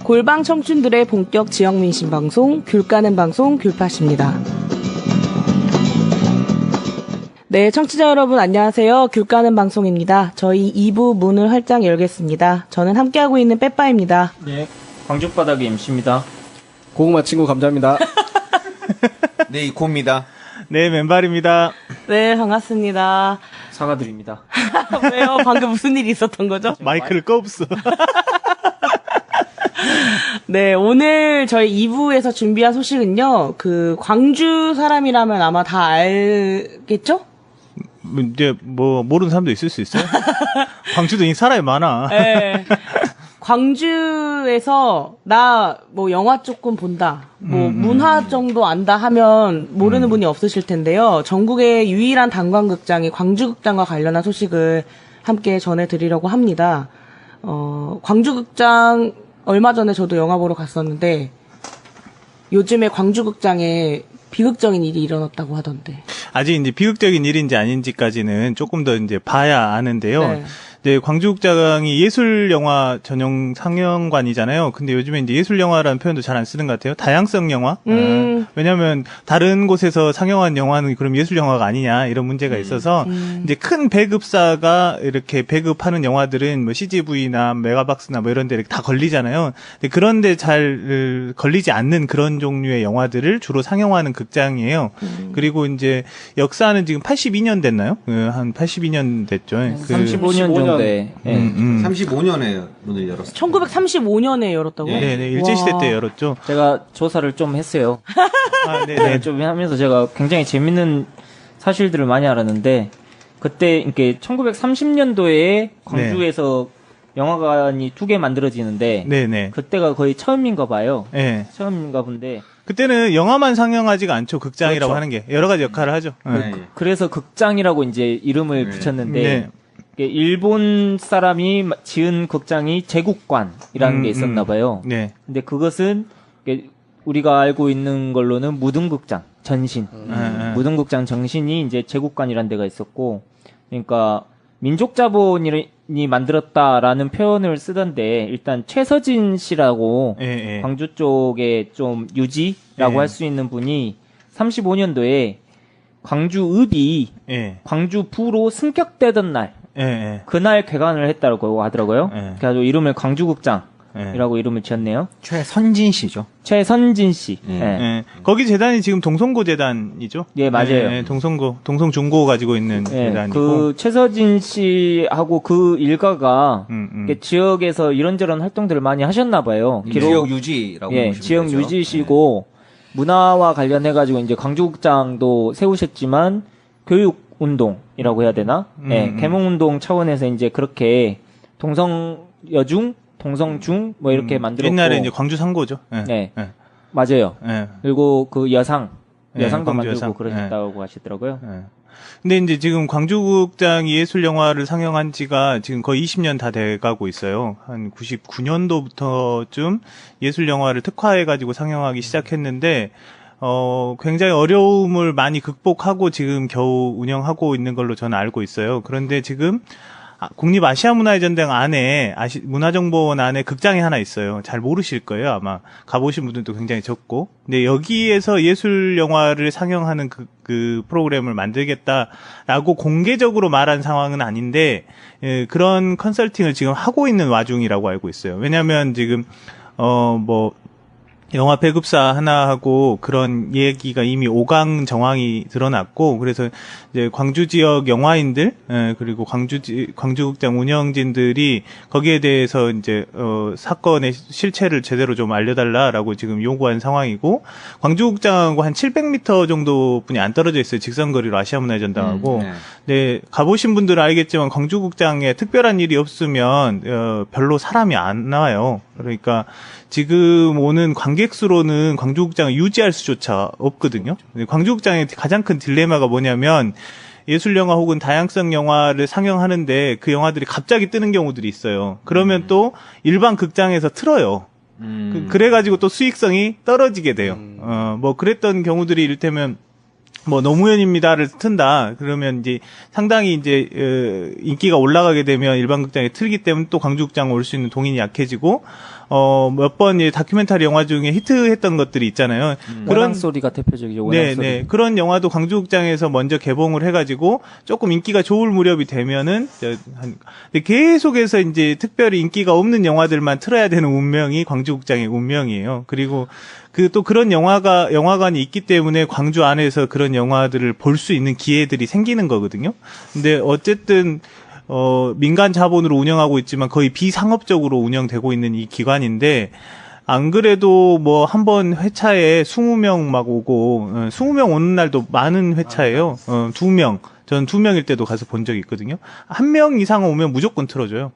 골방 청춘들의 본격 지역민심 방송 귤까는 방송 귤팟입니다. 네, 청취자 여러분 안녕하세요. 귤까는 방송입니다. 저희 2부 문을 활짝 열겠습니다. 저는 함께하고 있는 빼빠입니다. 네, 광주바닥의 MC입니다. 고구마 친구 감자입니다. 네, 이코입니다. 네, 맨발입니다. 네, 반갑습니다. 사과드립니다. 왜요? 방금 무슨 일이 있었던 거죠? 마이크를 꺼없어. 네, 오늘 저희 2부에서 준비한 소식은요, 광주 사람이라면 아마 다 알겠죠? 이제 모르는 사람도 있을 수 있어요. 광주도 이 사람이 많아. 네. 광주에서 영화 조금 본다, 문화 정도 안다 하면 모르는 분이 없으실 텐데요. 전국의 유일한 단관극장이 광주극장과 관련한 소식을 함께 전해드리려고 합니다. 광주극장 얼마 전에 저도 영화 보러 갔었는데 요즘에 광주극장에 비극적인 일이 일어났다고 하던데. 아직 이제 비극적인 일인지 아닌지까지는 조금 더 이제 봐야 아는데요. 네. 네, 광주극장이 예술영화 전용 상영관이잖아요. 근데 요즘에 이제 예술영화라는 표현도 잘 안 쓰는 것 같아요. 다양성 영화. 왜냐면 다른 곳에서 상영한 영화는 그럼 예술영화가 아니냐 이런 문제가 있어서 이제 큰 배급사가 이렇게 배급하는 영화들은 뭐 CGV나 메가박스나 뭐 이런 데 이렇게 다 걸리잖아요. 근데 그런데 잘 걸리지 않는 그런 종류의 영화들을 주로 상영하는 극장이에요. 그리고 이제 역사는 지금 82년 됐나요? 한 82년 됐죠. 35년 정도. 네. 35년에 문을 열었어요. 1935년에 열었다고? 네, 일제시대 때 열었죠. 제가 조사를 좀 했어요. 아, 네. 좀 하면서 제가 굉장히 재밌는 사실들을 많이 알았는데, 그때, 이렇게 1930년도에 광주에서 영화관이 2개 만들어지는데, 네네. 그때가 거의 처음인가 봐요. 네. 처음인가 본데. 그때는 영화만 상영하지가 않죠. 극장이라고 그렇죠. 하는 게. 여러 가지 역할을 하죠. 네. 그래서 극장이라고 이제 이름을 붙였는데, 네. 일본 사람이 지은 극장이 제국관이라는 게 있었나 봐요. 네. 근데 그것은 우리가 알고 있는 걸로는 무등극장 전신, 무등극장 정신이 이제 제국관이라는 데가 있었고, 그러니까 민족 자본이 만들었다라는 표현을 쓰던데, 일단 최서진 씨라고 광주 쪽에 좀 유지라고 할 수 있는 분이 35년도에 광주읍이 광주부로 승격되던 날, 그날 개관을 했다고 하더라고요. 그래가지고 이름을 광주극장이라고 이름을 지었네요. 최선진 씨죠. 최선진 씨. 거기 재단이 지금 동성고 재단이죠? 예, 맞아요. 동성중고 가지고 있는 재단이고. 그 최서진 씨하고 그 일가가 지역에서 이런저런 활동들을 많이 하셨나 봐요. 지역 유지라고 보시면 지역 되죠. 유지시고 문화와 관련해가지고 이제 광주극장도 세우셨지만 교육운동이라고 해야 되나? 계몽운동 차원에서 이제 그렇게 동성여중, 동성중 뭐 이렇게 만들었고. 옛날에 이제 광주 상고죠. 맞아요. 그리고 그 여상도 만들고 여상. 그러셨다고 하시더라고요. 근데 이제 지금 광주극장이 예술영화를 상영한 지가 지금 거의 20년 다 돼가고 있어요. 한 99년도부터쯤 예술영화를 특화해가지고 상영하기 시작했는데, 굉장히 어려움을 많이 극복하고 지금 겨우 운영하고 있는 걸로 저는 알고 있어요. 그런데 지금 국립아시아문화유전당 안에 문화정보원 안에 극장이 하나 있어요. 잘 모르실 거예요. 아마 가보신 분들도 굉장히 적고. 근데 여기에서 예술 영화를 상영하는 그 프로그램을 만들겠다라고 공개적으로 말한 상황은 아닌데, 그런 컨설팅을 지금 하고 있는 와중이라고 알고 있어요. 왜냐하면 지금 영화 배급사 하나하고 그런 얘기가 이미 5강 정황이 드러났고, 그래서 이제 광주 지역 영화인들, 그리고 광주극장 운영진들이 거기에 대해서 이제, 사건의 실체를 제대로 좀 알려달라라고 지금 요구한 상황이고, 광주극장하고 한 700m 정도 분이 안 떨어져 있어요. 직선거리로 아시아문화유전당하고. 네, 가보신 분들은 알겠지만 광주극장에 특별한 일이 없으면, 별로 사람이 안 나와요. 그러니까 지금 오는 관객 수로는 광주극장을 유지할 수조차 없거든요. 광주극장의 가장 큰 딜레마가 뭐냐면 예술영화 혹은 다양성 영화를 상영하는데 그 영화들이 갑자기 뜨는 경우들이 있어요. 그러면 또 일반 극장에서 틀어요. 그래가지고 또 수익성이 떨어지게 돼요. 그랬던 경우들이 이를테면 노무현입니다를 튼다. 그러면 이제 상당히 이제 인기가 올라가게 되면 일반 극장에 틀기 때문에 또 광주극장 올 수 있는 동인이 약해지고, 몇 번 다큐멘터리 영화 중에 히트했던 것들이 있잖아요. 그런 소리가 대표적이죠. 네, 네. 그런 영화도 광주극장에서 먼저 개봉을 해가지고 조금 인기가 좋을 무렵이 되면은 근데 계속해서 이제 특별히 인기가 없는 영화들만 틀어야 되는 운명이 광주극장의 운명이에요. 그리고 또 그런 영화관이 있기 때문에 광주 안에서 그런 영화들을 볼 수 있는 기회들이 생기는 거거든요. 근데 어쨌든 민간 자본으로 운영하고 있지만 거의 비상업적으로 운영되고 있는 이 기관인데, 안 그래도 뭐 한 번 회차에 20명 막 오고, 20명 오는 날도 많은 회차예요. 2명. 전 2명일 때도 가서 본 적이 있거든요. 1명 이상 오면 무조건 틀어줘요.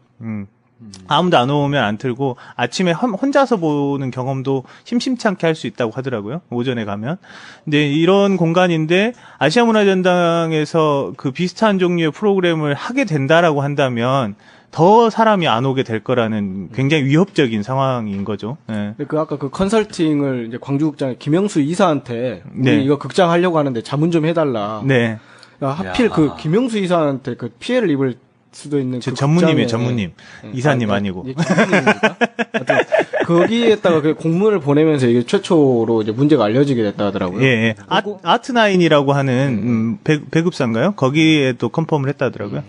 아무도 안 오면 안 틀고, 아침에 혼자서 보는 경험도 심심치 않게 할 수 있다고 하더라고요. 오전에 가면. 근데 이런 공간인데, 아시아문화전당에서 그 비슷한 종류의 프로그램을 하게 된다라고 한다면, 더 사람이 안 오게 될 거라는 굉장히 위협적인 상황인 거죠. 네. 근데 아까 그 컨설팅을 이제 광주극장의 김영수 이사한테, 네. 우리 이거 극장 하려고 하는데 자문 좀 해달라. 네. 야, 하필 그 김영수 이사한테 그 피해를 입을 수도 있는 제 그 전무님이에요, 극장에- 전무님. 이사님 아니고. 예, 전무님입니까? 하여튼 거기에다가 그 공문을 보내면서 이게 최초로 이제 문제가 알려지게 됐다 하더라고요. 예, 예. 아트나인이라고 하는, 배급사인가요? 거기에 또 컨펌을 했다 하더라고요.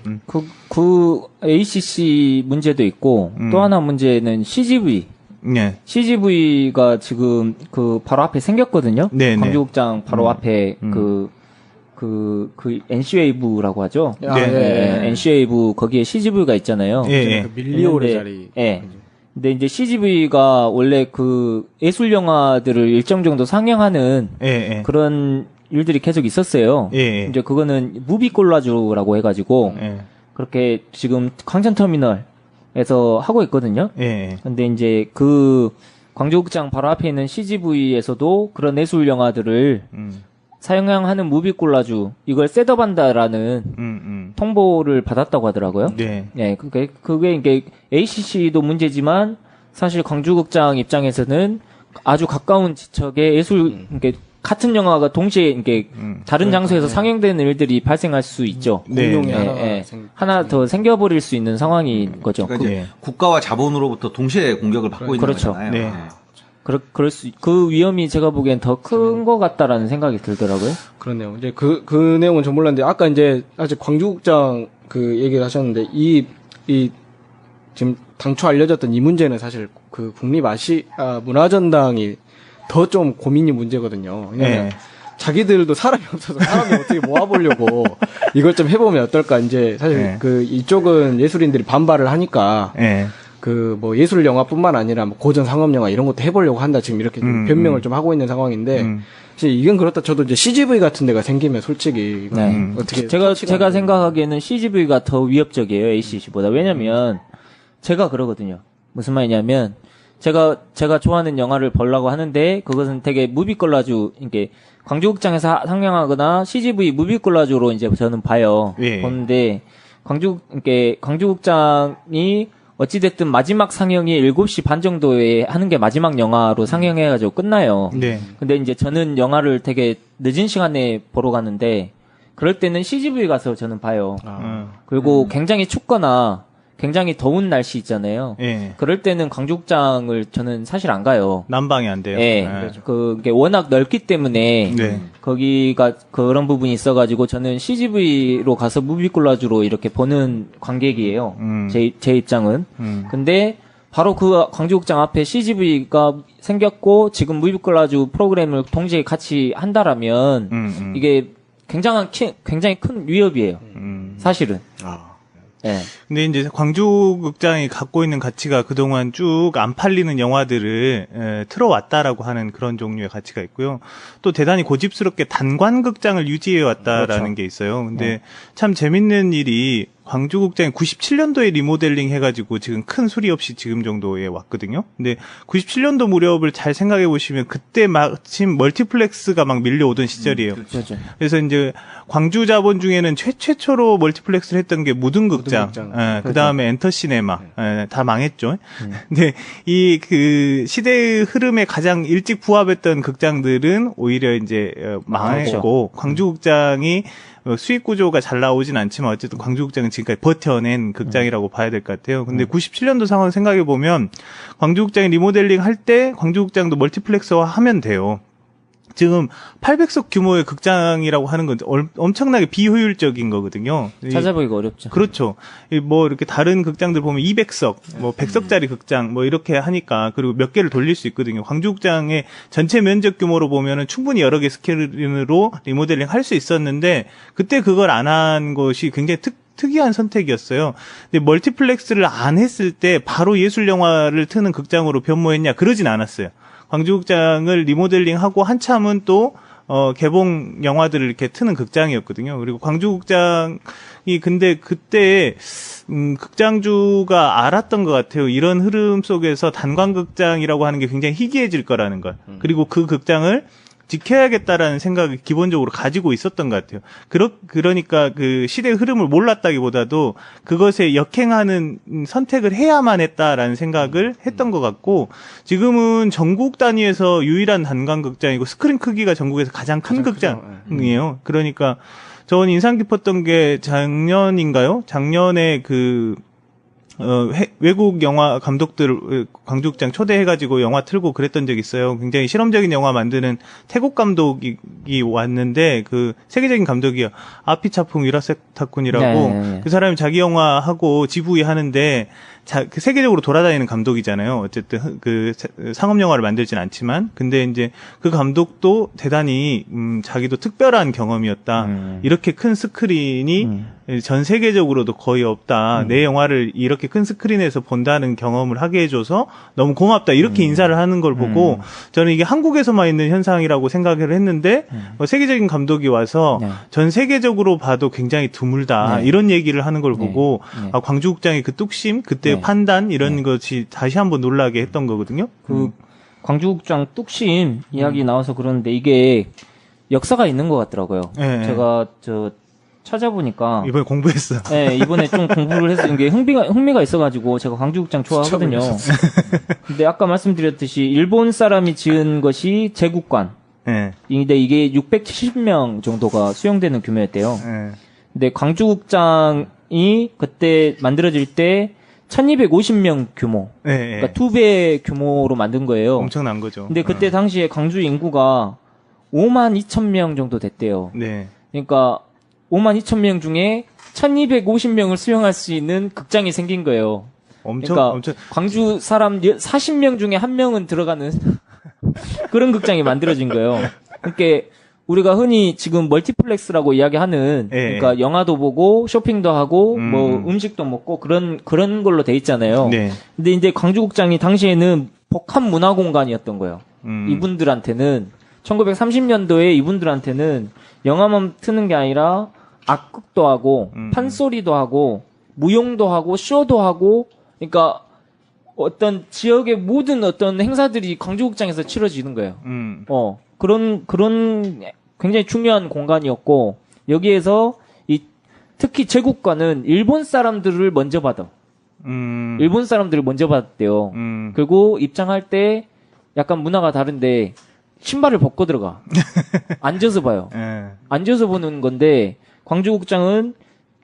그 ACC 문제도 있고 또 하나 문제는 CGV. 네. CGV가 지금 그 바로 앞에 생겼거든요. 네, 네. 광주극장 바로 앞에 그 NC웨이브라고 하죠. 아, 네. 예. NC웨이브 거기에 CGV가 있잖아요. 예, 예. 그 밀리오르 있는데, 자리. 예. 근데 이제 CGV가 원래 그 예술 영화들을 일정 정도 상영하는 예, 예. 그런 일들이 계속 있었어요. 예, 예. 이제 그거는 무비 콜라주라고 해가지고 예. 그렇게 지금 광천터미널에서 하고 있거든요. 예, 예. 근데 이제 그 광주극장 바로 앞에 있는 CGV에서도 그런 예술 영화들을 상영하는 무비 콜라주 이걸 셋업한다라는 통보를 받았다고 하더라고요. 네. 네, 그게 이게 ACC도 문제지만 사실 광주극장 입장에서는 아주 가까운 지척에 예술 이게 같은 영화가 동시에 이게 다른 장소에서 상영되는 일들이 발생할 수 있죠. 네. 공룡이 예, 하나 하나 더 생겨버릴 수 있는 상황인 거죠. 그러니까 이제 국가와 자본으로부터 동시에 공격을 받고 있는 그렇죠. 거잖아요. 네. 그 위험이 제가 보기엔 더 큰 것 같다라는 생각이 들더라고요. 그렇네요. 이제 그 내용은 좀 몰랐는데, 아까 이제 아직 광주극장 그 얘기를 하셨는데, 이 지금 당초 알려졌던 이 문제는 사실 그 문화전당이 더 좀 고민이 문제거든요. 왜냐면 네. 자기들도 사람이 없어서 사람을 어떻게 모아보려고 이걸 좀 해보면 어떨까. 이제 사실 네. 그 이쪽은 예술인들이 반발을 하니까 예. 그 뭐 예술 영화뿐만 아니라 뭐 고전 상업 영화 이런 것도 해보려고 한다 지금 이렇게 좀 변명을 좀 하고 있는 상황인데 사실 이건 그렇다 쳐도 이제 CGV 같은 데가 생기면 솔직히 이건 어떻게 제가 생각하기에는 CGV가 더 위협적이에요, ACC보다. 왜냐면 제가 그러거든요. 무슨 말이냐면 제가 좋아하는 영화를 보려고 하는데 그것은 되게 무비콜라주 이게 광주극장에서 상영하거나 CGV 무비콜라주로 이제 저는 봐요. 예. 보는데 광주극장이 어찌됐든 마지막 상영이 7시 반 정도에 하는 게 마지막 영화로 상영해가지고 끝나요. 네. 근데 이제 저는 영화를 되게 늦은 시간에 보러 가는데 그럴 때는 CGV 가서 저는 봐요. 그리고 굉장히 춥거나 굉장히 더운 날씨 있잖아요. 예. 그럴 때는 광주극장을 저는 사실 안 가요. 난방이 안 돼요. 예. 그게 워낙 넓기 때문에 네. 거기가 그런 부분이 있어가지고 저는 CGV로 가서 무비콜라주로 이렇게 보는 관객이에요. 제 입장은. 근데 바로 그 광주극장 앞에 CGV가 생겼고 지금 무비콜라주 프로그램을 동시에 같이 한다라면 이게 굉장히 큰 위협이에요. 사실은. 예. 근데 이제 광주극장이 갖고 있는 가치가 그동안 쭉 안 팔리는 영화들을 틀어왔다라고 하는 그런 종류의 가치가 있고요. 또 대단히 고집스럽게 단관극장을 유지해 왔다라는 그렇죠. 게 있어요. 근데 참 재밌는 일이 광주극장이 97년도에 리모델링 해가지고 지금 큰 수리 없이 지금 정도에 왔거든요. 근데 97년도 무렵을 잘 생각해 보시면 그때 마침 멀티플렉스가 막 밀려오던 시절이에요. 그렇죠. 그래서 이제 광주 자본 중에는 최초로 멀티플렉스를 했던 게 무등극장, 그 다음에 엔터시네마, 다 망했죠. 근데 이 그 시대의 흐름에 가장 일찍 부합했던 극장들은 오히려 이제 망했고, 광주극장이 수익 구조가 잘 나오진 않지만 어쨌든 광주극장은 지금까지 버텨낸 극장이라고 봐야 될 것 같아요. 근데 97년도 상황을 생각해 보면 광주극장이 리모델링 할 때 광주극장도 멀티플렉스화 하면 돼요. 지금 800석 규모의 극장이라고 하는 건 엄청나게 비효율적인 거거든요. 찾아보기가 어렵죠. 그렇죠. 뭐 이렇게 다른 극장들 보면 200석, 뭐 100석짜리 극장 뭐 이렇게 하니까 그리고 몇 개를 돌릴 수 있거든요. 광주극장의 전체 면적 규모로 보면은 충분히 여러 개 스케일로 리모델링 할 수 있었는데 그때 그걸 안 한 것이 굉장히 특이한 선택이었어요. 근데 멀티플렉스를 안 했을 때 바로 예술 영화를 트는 극장으로 변모했냐? 그러진 않았어요. 광주극장을 리모델링하고 한참은 또 개봉 영화들을 이렇게 트는 극장이었거든요. 그리고 광주극장이 근데 그때 극장주가 알았던 것 같아요. 이런 흐름 속에서 단관극장이라고 하는 게 굉장히 희귀해질 거라는 것. 그리고 그 극장을 지켜야겠다라는 생각을 기본적으로 가지고 있었던 것 같아요. 그러니까 그 시대의 흐름을 몰랐다기보다도 그것에 역행하는 선택을 해야만 했다라는 생각을 했던 것 같고, 지금은 전국 단위에서 유일한 단관극장이고 스크린 크기가 전국에서 가장 큰 극장이에요. 그러니까 저는 인상 깊었던 게 작년인가요? 작년에 외국 영화 감독들 광주극장 초대해가지고 영화 틀고 그랬던 적이 있어요. 굉장히 실험적인 영화 만드는 태국 감독이 왔는데 그 세계적인 감독이요. 아피차풍 위라세타쿤이라고 네. 그 사람이 자기 영화 하고 지부이 하는데 그 세계적으로 돌아다니는 감독이잖아요. 어쨌든 그 상업 영화를 만들진 않지만, 근데 이제 그 감독도 대단히 자기도 특별한 경험이었다. 이렇게 큰 스크린이 전 세계적으로도 거의 없다. 내 영화를 이렇게 큰 스크린에서 본다는 경험을 하게 해줘서 너무 고맙다. 이렇게 인사를 하는 걸 보고 저는 이게 한국에서만 있는 현상이라고 생각을 했는데 세계적인 감독이 와서 네. 전 세계적으로 봐도 굉장히 드물다. 네. 이런 얘기를 하는 걸 보고 네. 아, 광주극장의 그 뚝심, 그때 네. 판단 이런 것이 다시 한번 놀라게 했던 거거든요. 광주극장 뚝심 이야기 나와서 그러는데 이게 역사가 있는 것 같더라고요. 네. 제가 찾아보니까 이번에 공부했어. 네, 이번에 좀 공부를 해서 이게 흥미가 있어가지고 제가 광주극장 좋아하거든요. 근데 아까 말씀드렸듯이 일본 사람이 지은 것이 제국관. 네. 근데 이게 670명 정도가 수용되는 규모였대요. 네. 근데 광주극장이 그때 만들어질 때 1250명 규모. 네. 그러니까 2배 규모로 만든 거예요. 엄청난 거죠. 근데 그때 당시에 광주 인구가 52,000명 정도 됐대요. 네. 그러니까 52,000명 중에 1250명을 수용할 수 있는 극장이 생긴 거예요. 그러니까 광주 사람 40명 중에 1명은 들어가는 그런 극장이 만들어진 거예요. 그러니까 우리가 흔히 지금 멀티플렉스라고 이야기하는 그러니까 영화도 보고 쇼핑도 하고 뭐 음식도 먹고 그런 걸로 돼 있잖아요. 네. 근데 이제 광주극장이 당시에는 복합 문화 공간이었던 거예요. 이분들한테는 1930년도에 이분들한테는 영화만 트는 게 아니라 악극도 하고 판소리도 하고 무용도 하고 쇼도 하고, 그러니까 어떤 지역의 모든 어떤 행사들이 광주극장에서 치러지는 거예요. 그런 굉장히 중요한 공간이었고, 여기에서 특히 제국관은 일본 사람들을 먼저 받아. 일본 사람들을 먼저 받았대요. 그리고 입장할 때 약간 문화가 다른데 신발을 벗고 들어가. 앉아서 봐요. 앉아서 보는 건데, 광주극장은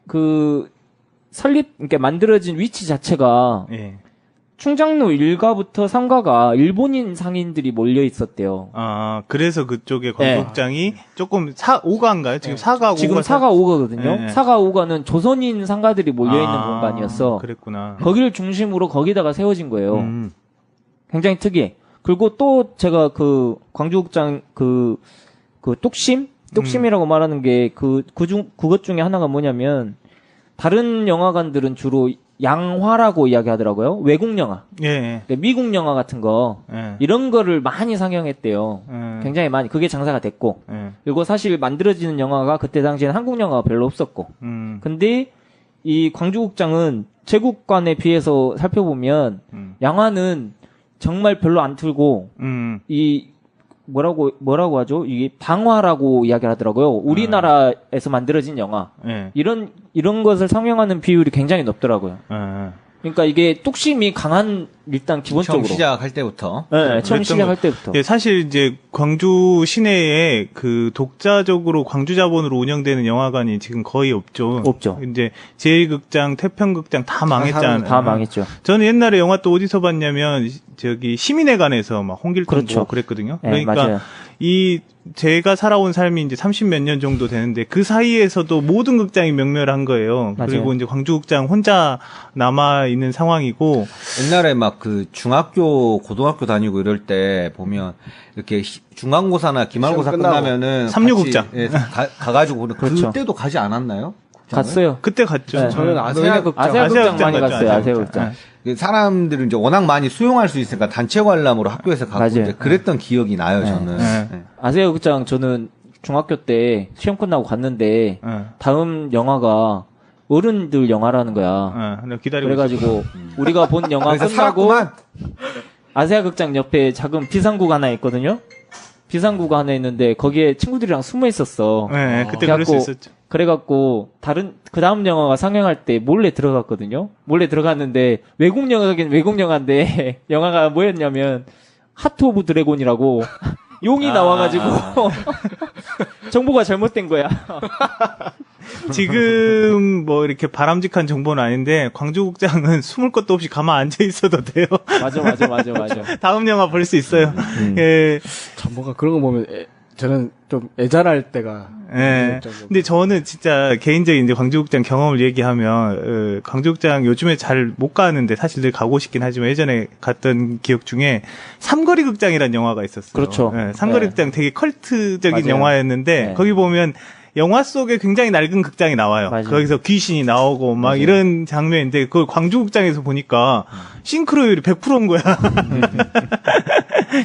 그러니까 만들어진 위치 자체가 충장로 1가부터 3가가 일본인 상인들이 몰려 있었대요. 아, 그래서 그쪽에 광주극장이 조금 5가인가요? 지금 4가 5가. 지금 4가 5가거든요. 4가 5가는 조선인 상가들이 몰려 있는 공간이었어. 그랬구나. 거기를 중심으로 거기다가 세워진 거예요. 굉장히 특이해. 그리고 또 제가 그 광주극장 그 뚝심이라고 말하는 게 그것 중에 하나가 뭐냐면, 다른 영화관들은 주로 양화라고 이야기하더라고요. 외국 영화. 예. 그러니까 미국 영화 같은 거. 이런 거를 많이 상영했대요. 굉장히 많이. 그게 장사가 됐고. 그리고 사실 만들어지는 영화가 그때 당시에는 한국 영화가 별로 없었고. 근데 이 광주극장은 제국관에 비해서 살펴보면 양화는 정말 별로 안 틀고 이 뭐라고 하죠? 이게 방화라고 이야기를 하더라고요. 우리나라에서 만들어진 영화. 이런 것을 상영하는 비율이 굉장히 높더라고요. 그러니까 이게 뚝심이 강한 일단 기본적으로. 처음 시작할 때부터. 네, 처음 그랬던 시작할 때부터. 예, 사실 이제 광주 시내에 그 독자적으로 광주 자본으로 운영되는 영화관이 지금 거의 없죠. 없죠. 이제 제1극장, 태평극장 다 망했잖아요. 다 망했죠. 저는 옛날에 영화 또 어디서 봤냐면 저기 시민회관에서 막 홍길동 그렇죠. 보고 그랬거든요. 네, 그러니까 맞아요. 이 제가 살아온 삶이 이제 30몇 년 정도 되는데 그 사이에서도 모든 극장이 명멸한 거예요. 맞아요. 그리고 이제 광주극장 혼자 남아 있는 상황이고 옛날에 막 그 중학교, 고등학교 다니고 이럴 때 보면 이렇게 중간고사나 기말고사 시험 끝나고 끝나면은 삼류극장. 같이, 예, 가가지고 보는 그렇죠. 그때도 가지 않았나요? 극장을? 갔어요. 그때 갔죠. 네. 저는 아세아극장 아세아극장 많이 갔죠, 갔어요. 아세아극장. 아세아극장. 그 사람들은 이제 워낙 많이 수용할 수 있으니까 단체 관람으로 학교에서 가고 맞아요. 이제 그랬던 기억이 나요, 네. 저는. 네. 네. 아세아극장 저는 중학교 때 시험 끝나고 갔는데 다음 영화가 어른들 영화라는 거야. 내가 기다리고 그래가지고 우리가 본 영화 그래서 끝나고 살았구만. 아세아극장 옆에 작은 비상구가 하나 있거든요. 비상구가 하나 있는데 거기에 친구들이랑 숨어 있었어. 네, 그때 그럴 수 그래갖고- 있었죠. 그래갖고 그 다음 영화가 상영할 때 몰래 들어갔거든요. 몰래 들어갔는데 외국 영화긴 외국 영화인데 영화가 뭐였냐면 하트 오브 드래곤이라고 용이 나와가지고 정보가 잘못된 거야. 지금 뭐 이렇게 바람직한 정보는 아닌데 광주국장은 숨을 것도 없이 가만 앉아 있어도 돼요. 맞아. 다음 영화 볼 수 있어요. 예. 전부가 그런 거 보면 저는 좀 애잔할 때가 예. 근데 저는 진짜 개인적인 이제 광주국장 경험을 얘기하면 광주국장 요즘에 잘 못 가는데 사실 늘 가고 싶긴 하지만 예전에 갔던 기억 중에 삼거리 극장이라는 영화가 있었어요. 그렇죠. 예, 삼거리 네. 극장 되게 컬트적인 맞아요. 영화였는데 네. 거기 보면 영화 속에 굉장히 낡은 극장이 나와요. 맞아요. 거기서 귀신이 나오고 막 맞아요. 이런 장면인데 그걸 광주국장에서 보니까 싱크로율이 100%인 거야.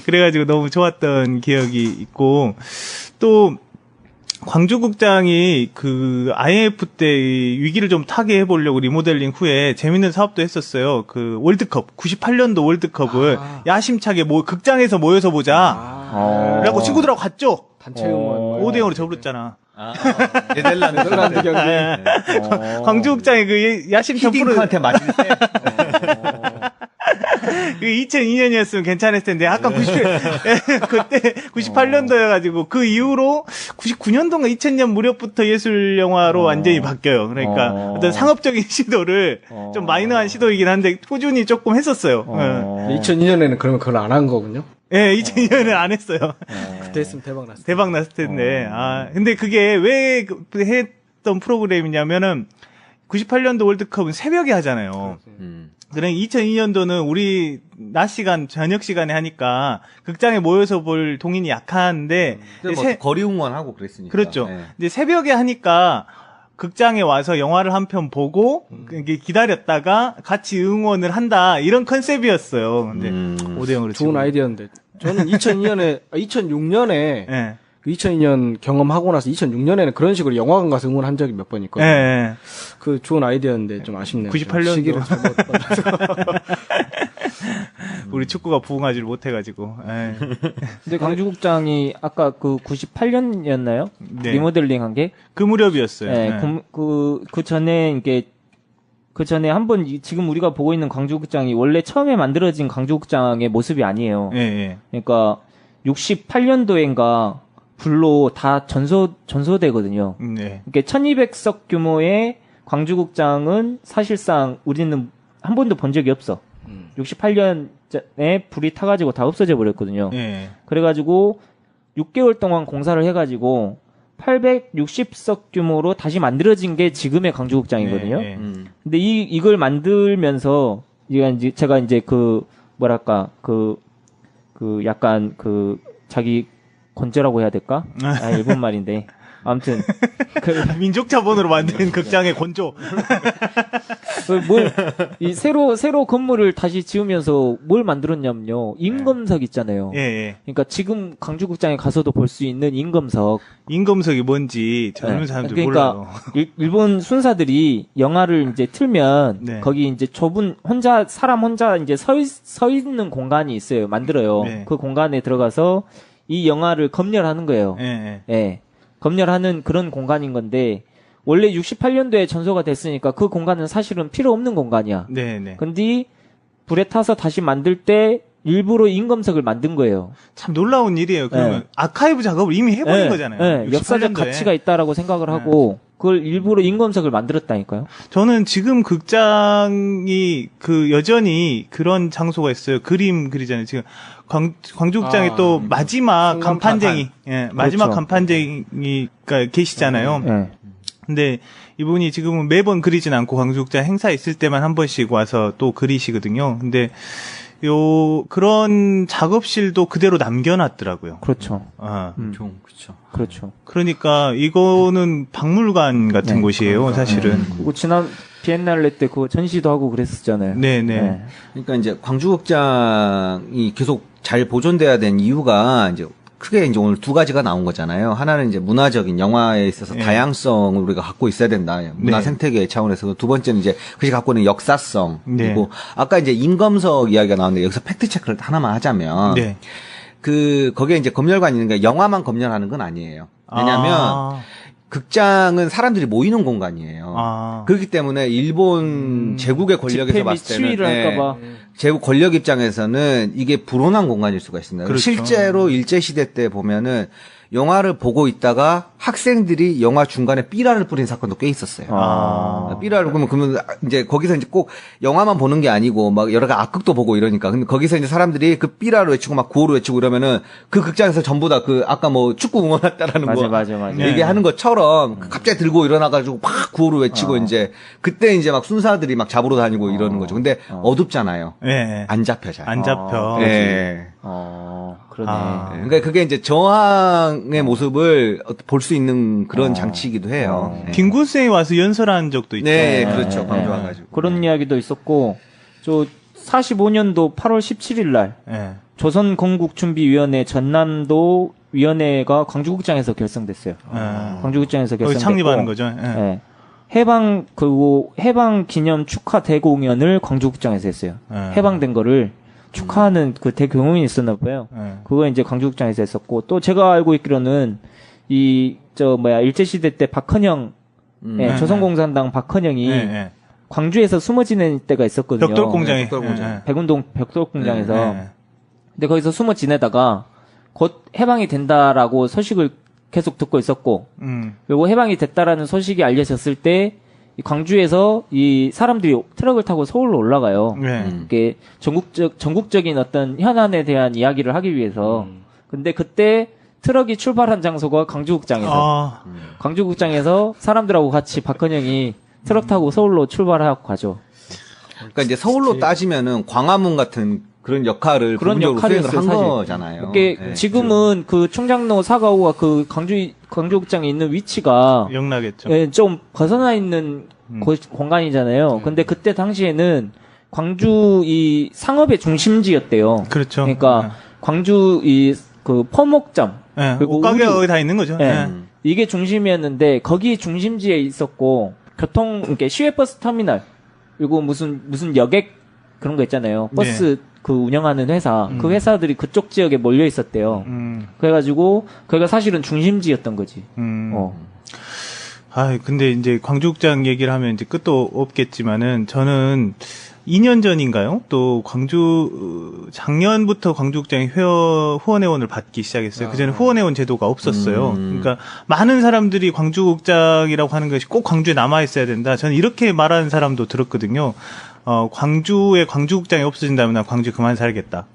그래가지고 너무 좋았던 기억이 있고 또 광주국장이 그 IMF 때 위기를 좀 타개해 보려고 리모델링 후에 재밌는 사업도 했었어요. 그 월드컵 98년도 월드컵을 야심차게 극장에서 모여서 보자. 그래갖고 친구들하고 갔죠. 단체 응원 5대0으로 접었잖아. 네덜란드 경기 광주국장의 그 야심찬 프로 히딩크한테 맞을 때. 그 2002년이었으면 괜찮았을 텐데 아까 그때 98년도여가지고 그 이후로 99년도인가 2000년 무렵부터 예술 영화로 완전히 바뀌어요. 그러니까 어떤 상업적인 시도를 좀 마이너한 시도이긴 한데 꾸준히 조금 했었어요. 2002년에는 그러면 그걸 안 한 거군요. 예, 2002년에 안 했어요. 그때 했으면 대박 났을 텐데. 대박 났을 텐데. 근데 그게 왜 했던 프로그램이냐면은 98년도 월드컵은 새벽에 하잖아요. 그래 2002년도는 우리 낮 시간 저녁 시간에 하니까 극장에 모여서 볼 동인이 약한데 뭐 거리 응원하고 그랬으니까. 그렇죠. 네. 이제 새벽에 하니까 극장에 와서 영화를 한 편 보고 이게 기다렸다가 같이 응원을 한다 이런 컨셉이었어요. 근데 5대0으로 좋은 아이디어인데 저는 2006년에 예. 2002년 경험하고 나서 2006년에는 그런 식으로 영화관 가서 응원한 적이 몇 번 있거든요. 예. 그 좋은 아이디어인데 좀 아쉽네요. 98년도. 시기를 잘못 받아서. 우리 축구가 부응하지를 못해가지고. 예. 근데 광주국장이 아까 그 98년이었나요? 네. 리모델링 한 게? 그 무렵이었어요. 네. 예. 그 전에 이게 그 전에 한번 지금 우리가 보고 있는 광주국장이 원래 처음에 만들어진 광주국장의 모습이 아니에요. 예, 예. 그러니까 68년도엔가 불로 다 전소되거든요. 네. 그러니까 1200석 규모의 광주국장은 사실상 우리는 한 번도 본 적이 없어. 68년에 불이 타가지고 다 없어져 버렸거든요. 예. 그래가지고 6개월 동안 공사를 해가지고 860석 규모로 다시 만들어진 게 지금의 광주국장이거든요. 예, 예. 근데 이걸 만들면서 제가 이제 그 뭐랄까 그 약간 그 자기 건재라고 해야 될까? 일본 말인데 아무튼 민족 자본으로 만든 극장의 건조. 이 새로 건물을 다시 지으면서 뭘 만들었냐면요. 임금석 있잖아요. 예, 예. 그러니까 지금 광주국장에 가서도 볼 수 있는 임금석. 임금석이 뭔지 젊은 네. 사람들 그러니까 몰라요. 일본 순사들이 영화를 이제 틀면 네. 거기 이제 좁은 사람 혼자 이제 서 있는 공간이 있어요. 만들어요. 네. 그 공간에 들어가서 이 영화를 검열하는 거예요. 예, 예. 예. 검열하는 그런 공간인 건데 원래 68년도에 전소가 됐으니까 그 공간은 사실은 필요 없는 공간이야. 네네. 근데 불에 타서 다시 만들 때 일부러 인검석을 만든 거예요. 참 놀라운 일이에요. 그러면 아카이브 작업을 이미 해버린 거잖아요. 네, 역사적 68년도에. 가치가 있다라고 생각을 하고 그걸 일부러 인검석을 만들었다니까요. 저는 지금 극장이 여전히 그런 장소가 있어요. 그림 그리잖아요. 지금 광주극장에 또 마지막 간판쟁이, 마지막 그렇죠. 간판쟁이가 계시잖아요. 네. 근데 이분이 지금은 매번 그리진 않고 광주극장 행사 있을 때만 한 번씩 와서 또 그리시거든요. 근데 그런 작업실도 그대로 남겨놨더라고요. 그렇죠. 좀 그렇죠. 그렇죠. 그러니까 이거는 박물관 같은 곳이에요, 사실은. 그리고 지난 비엔날레 때 그거 전시도 하고 그랬었잖아요. 네네. 그러니까 이제 광주극장이 계속 잘 보존돼야 된 이유가 이제 크게 이제 오늘 두 가지가 나온 거잖아요. 하나는 이제 문화적인 영화에 있어서 다양성을 우리가 갖고 있어야 된다. 문화 생태계 차원에서. 두 번째는 이제 그것이 갖고 있는 역사성. 그리고 아까 이제 인검석 이야기가 나왔는데 여기서 팩트 체크를 하나만 하자면 거기에 이제 검열관이 있는 게 영화만 검열하는 건 아니에요. 왜냐면 극장은 사람들이 모이는 공간이에요. 그렇기 때문에 일본 제국의 권력에서 봤을 때는 집회 및 시위를 할까봐. 제국 권력 입장에서는 이게 불온한 공간일 수가 있습니다. 그렇죠. 실제로 일제시대 때 보면은 영화를 보고 있다가 학생들이 영화 중간에 삐라를 뿌린 사건도 꽤 있었어요. 삐라를 그러면 이제 거기서 이제 꼭 영화만 보는 게 아니고 막 여러 가지 악극도 보고 이러니까. 근데 거기서 이제 사람들이 그 삐라를 외치고 막 구호를 외치고 이러면은 그 극장에서 전부 다 아까 뭐 축구 응원했다라는 맞아. 얘기하는 것처럼 갑자기 들고 일어나가지고 막 구호를 외치고 이제 그때 이제 막 순사들이 막 잡으러 다니고 이러는 거죠. 근데 어둡잖아요. 안 잡혀 잘. 안 잡혀. 그러네. 그러니까 그게 이제 저항의 모습을 볼 수 있는 그런 장치이기도 해요. 김구수에 와서 연설한 적도 있죠. 네, 그렇죠. 광주 와가지고. 그런 이야기도 있었고, 45년도 8월 17일 날, 조선건국준비위원회 전남도 위원회가 광주극장에서 결성됐어요. 광주극장에서 거기 결성됐고, 창립하는 거죠. 해방 기념 축하 대공연을 광주극장에서 했어요. 해방된 거를 축하하는 그 대경연이 있었나 봐요. 그거 이제 광주극장에서 했었고, 또 제가 알고 있기로는 일제시대 때 박헌영, 조선공산당 박헌영이 광주에서 숨어 지낸 때가 있었거든요. 벽돌공장에. 백운동 벽돌공장에서. 근데 거기서 숨어 지내다가 곧 해방이 된다라고 소식을 계속 듣고 있었고, 그리고 해방이 됐다라는 소식이 알려졌을 때, 이 광주에서 이 사람들이 트럭을 타고 서울로 올라가요. 이게 전국적인 어떤 현안에 대한 이야기를 하기 위해서. 근데 그때 트럭이 출발한 장소가 광주극장에서 사람들하고 같이 박헌영이 트럭 타고 서울로 출발하고 가죠. 그러니까 이제 서울로 따지면은 광화문 같은 그런 역할을 부분적으로 수행을 한 거잖아요. 이게 지금은 그 충장로 4가구가 그 광주극장에 있는 위치가 영나겠죠. 좀 벗어나 있는 공간이잖아요. 근데 그때 당시에는 광주 이 상업의 중심지였대요. 그렇죠. 그러니까 광주 그 퍼목점 그리고 옷가게가 거기 다 있는 거죠. 이게 중심이었는데 거기 중심지에 있었고 이렇게 시외버스 터미널 그리고 무슨 여객 그런 거 있잖아요. 버스 그 운영하는 회사 그 회사들이 그쪽 지역에 몰려 있었대요. 그래가지고 거기가 사실은 중심지였던 거지. 근데 이제 광주극장 얘기를 하면 이제 끝도 없겠지만은 저는 2년 전인가요? 또 작년부터 광주극장이 후원회원을 받기 시작했어요. 그전에 후원회원 제도가 없었어요. 그러니까 많은 사람들이 광주극장이라고 하는 것이 꼭 광주에 남아있어야 된다. 저는 이렇게 말하는 사람도 들었거든요. 광주에 광주극장이 없어진다면 난 광주 그만 살겠다.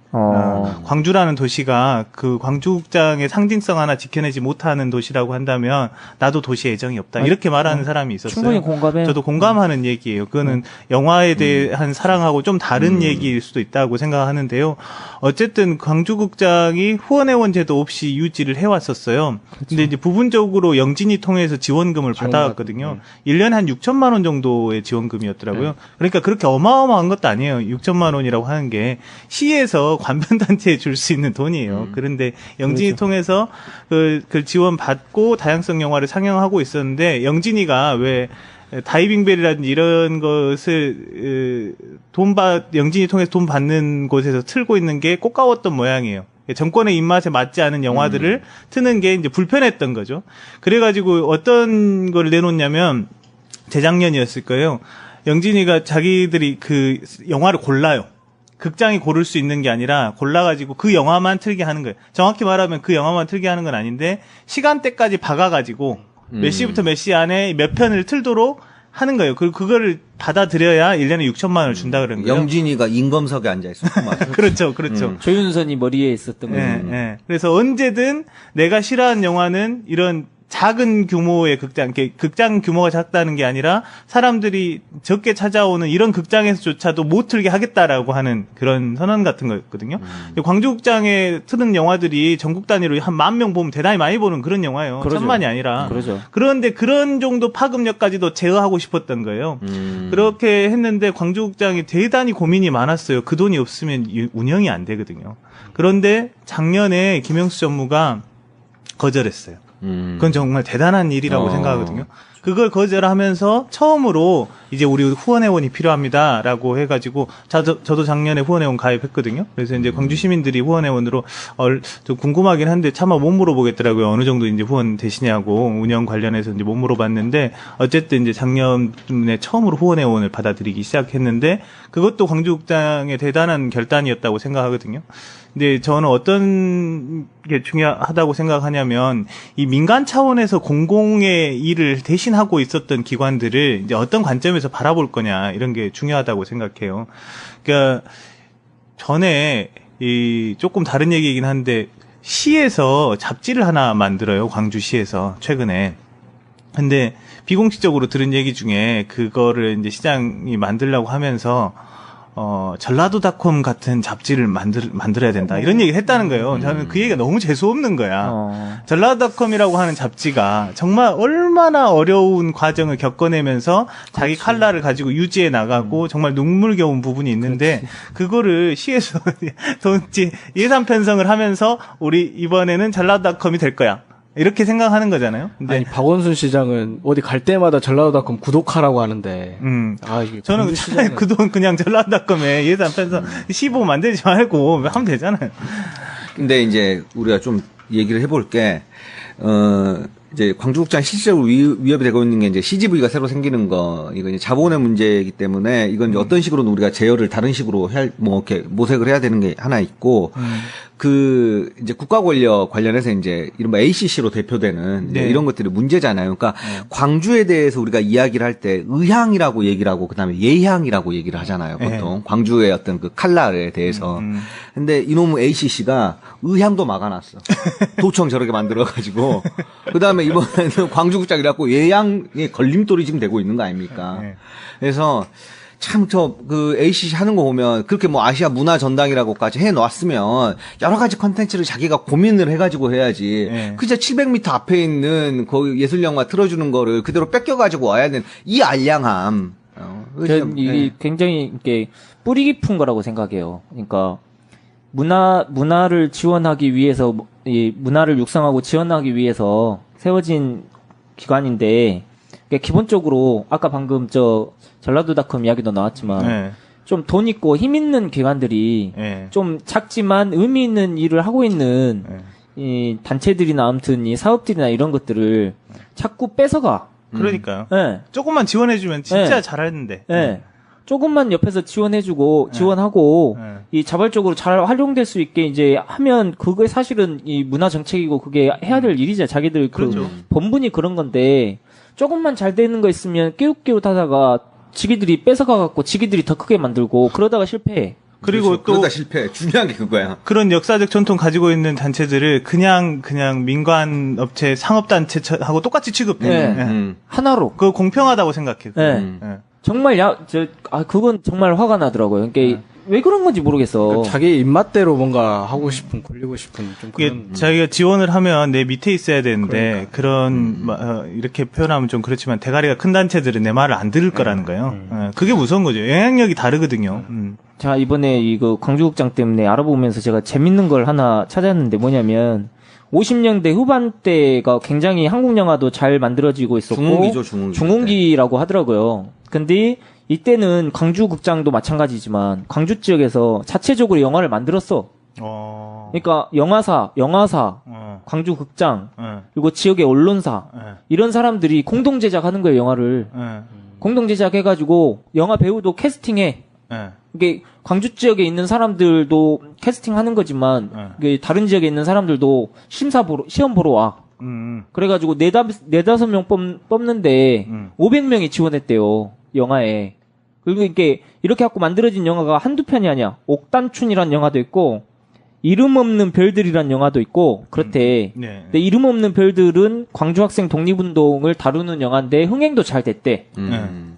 광주라는 도시가 그 광주극장의 상징성 하나 지켜내지 못하는 도시라고 한다면 나도 도시에 애정이 없다. 이렇게 말하는 사람이 있었어요. 충분히 공감해요. 저도 공감하는 얘기예요. 그거는 영화에 대한 사랑하고 좀 다른 얘기일 수도 있다고 생각하는데요. 어쨌든 광주극장이 후원회원 제도 없이 유지를 해왔었어요. 근데 이제 부분적으로 영진이 통해서 지원금을 받아왔거든요. 1년에 한 6천만 원 정도의 지원금이었더라고요. 그러니까 그렇게 어마어마한 것도 아니에요. 6천만 원이라고 하는 게 시에서 관변단체에 줄 수 있는 돈이에요. 그런데 영진이 통해서 그 지원받고 다양성 영화를 상영하고 있었는데 영진이가 왜 다이빙벨이라든지 이런 것을 영진이 통해서 돈 받는 곳에서 틀고 있는 게 꽃가웠던 모양이에요. 정권의 입맛에 맞지 않은 영화들을 트는 게 이제 불편했던 거죠. 그래가지고 어떤 걸 내놓냐면 재작년이었을 거예요. 영진이가 자기들이 그 영화를 골라요. 극장이 고를 수 있는 게 아니라 골라가지고 그 영화만 틀게 하는 거예요. 정확히 말하면 그 영화만 틀게 하는 건 아닌데 시간대까지 박아가지고 몇 시부터 몇 시 안에 몇 편을 틀도록 하는 거예요. 그리고 그거를 받아들여야 1년에 6천만 원을 준다 그런 거예요. 영진이가 임검석에 앉아있어. 그렇죠. 조윤선이 머리에 있었던 거죠. 예. 그래서 언제든 내가 싫어하는 영화는 이런 작은 규모의 극장 규모가 작다는 게 아니라 사람들이 적게 찾아오는 이런 극장에서조차도 못 틀게 하겠다라고 하는 그런 선언 같은 거였거든요. 광주극장에 트는 영화들이 전국 단위로 한 10,000명 보면 대단히 많이 보는 그런 영화예요. 그러죠. 1,000만이 아니라. 그러죠. 그런데 그런 정도 파급력까지도 제어하고 싶었던 거예요. 그렇게 했는데 광주극장이 대단히 고민이 많았어요. 그 돈이 없으면 운영이 안 되거든요. 그런데 작년에 김영수 전무가 거절했어요. 그건 정말 대단한 일이라고 생각하거든요. 그걸 거절하면서 처음으로 이제 우리 후원회원이 필요합니다라고 해가지고 저도 작년에 후원회원 가입했거든요. 그래서 이제 광주 시민들이 후원회원으로 좀 궁금하긴 한데 차마 못 물어보겠더라고요. 어느 정도 이제 후원 되시냐고 운영 관련해서 이제 못 물어봤는데 어쨌든 이제 작년에 처음으로 후원회원을 받아들이기 시작했는데 그것도 광주극장의 대단한 결단이었다고 생각하거든요. 근데 저는 어떤 게 중요하다고 생각하냐면 이 민간 차원에서 공공의 일을 대신하고 있었던 기관들을 이제 어떤 관점에서 바라볼 거냐 이런 게 중요하다고 생각해요. 그러니까 전에 이 조금 다른 얘기이긴 한데 시에서 잡지를 하나 만들어요. 광주시에서 최근에. 근데 비공식적으로 들은 얘기 중에 그거를 이제 시장이 만들려고 하면서 전라도닷컴 같은 잡지를 만들어야 된다. 이런 얘기를 했다는 거예요. 저는 그 얘기가 너무 재수없는 거야. 전라도닷컴이라고 하는 잡지가 정말 얼마나 어려운 과정을 겪어내면서 자기 칼라를 가지고 유지해 나가고 정말 눈물겨운 부분이 있는데 그거를 시에서 예산 편성을 하면서 우리 이번에는 전라도닷컴이 될 거야. 이렇게 생각하는 거잖아요. 근데 아니 박원순 시장은 어디 갈 때마다 전라도닷컴 구독하라고 하는데 이게 저는 차라리 그 돈 그냥 전라도닷컴에 예산 편성 시보 만들지 말고 하면 되잖아요. 근데 이제 우리가 좀 얘기를 해볼 게 이제 광주극장 실질적으로 위협이 되고 있는 게 이제 CGV가 새로 생기는 거, 이거 이제 자본의 문제이기 때문에 이건 이제 어떤 식으로는 우리가 제어를 다른 식으로 이렇게 모색을 해야 되는 게 하나 있고, 이제 국가 권력 관련해서 이제 이른바 ACC로 대표되는 이제 이런 것들이 문제잖아요. 그러니까 광주에 대해서 우리가 이야기를 할 때 의향이라고 얘기를 하고 그다음에 예향이라고 얘기를 하잖아요. 보통 광주의 어떤 그 칼날에 대해서. 근데 이놈의 ACC가 의향도 막아놨어. 도청 저렇게 만들어가지고. 그다음에 이번에는 광주극장이라고 예향의 걸림돌이 지금 되고 있는 거 아닙니까? 그래서 참 그 ACC 하는 거 보면 그렇게 뭐 아시아 문화 전당이라고까지 해 놨으면 여러 가지 컨텐츠를 자기가 고민을 해가지고 해야지. 그저 700m 앞에 있는 그 예술 영화 틀어주는 거를 그대로 뺏겨가지고 와야 되는 이 알량함. 저는 이게 굉장히 이렇게 뿌리 깊은 거라고 생각해요. 그러니까 문화를 지원하기 위해서 이 문화를 육성하고 지원하기 위해서 세워진 기관인데 그러니까 기본적으로 아까 방금 전라도닷컴 이야기도 나왔지만 좀 돈 있고 힘 있는 기관들이 좀 작지만 의미 있는 일을 하고 있는 이 단체들이나 아무튼 이 사업들이나 이런 것들을 자꾸 뺏어가. 그러니까요. 조금만 지원해주면 진짜 잘하는데. 조금만 옆에서 지원하고 이 자발적으로 잘 활용될 수 있게 이제 하면 그게 사실은 이 문화 정책이고 그게 해야 될 일이죠. 자기들 그렇죠. 본분이 그런 건데 조금만 잘 되는 거 있으면 깨웃깨웃하다가 지기들이 뺏어가갖고 지기들이 더 크게 만들고 그러다가 실패해. 그리고 그렇죠. 또 그러다 실패. 중요한 게 그거야. 그런 역사적 전통 가지고 있는 단체들을 그냥 민간 업체 상업단체하고 똑같이 취급해. 하나로. 그거 공평하다고 생각해요. 정말 그건 정말 화가 나더라고요. 그러니까 왜 그런 건지 모르겠어. 그러니까 자기 입맛대로 뭔가 하고 싶은, 굴리고 싶은 좀 그런. 자기가 지원을 하면 내 밑에 있어야 되는데 이렇게 표현하면 좀 그렇지만 대가리가 큰 단체들은 내 말을 안 들을 거라는 거예요. 그게 무서운 거죠. 영향력이 다르거든요. 자, 이번에 이거 광주극장 때문에 알아보면서 제가 재밌는 걸 하나 찾았는데 뭐냐면 50년대 후반대가 굉장히 한국 영화도 잘 만들어지고 있었고 중흥기라고 하더라고요. 근데 이때는 광주극장도 마찬가지지만 광주 지역에서 자체적으로 영화를 만들었어. 그러니까 영화사, 광주극장, 그리고 지역의 언론사 이런 사람들이 공동 제작하는 거예요 영화를. 공동 제작해가지고 영화 배우도 캐스팅해. 이게 광주 지역에 있는 사람들도 캐스팅하는 거지만 이게 다른 지역에 있는 사람들도 시험 보러 와. 그래가지고 네다섯 명 뽑는데 500명이 지원했대요 영화에. 그리고 이렇게 갖고 만들어진 영화가 한두 편이 아니야. 옥단춘이란 영화도 있고 이름 없는 별들이란 영화도 있고 그렇대. 근데 이름 없는 별들은 광주 학생 독립운동을 다루는 영화인데 흥행도 잘 됐대.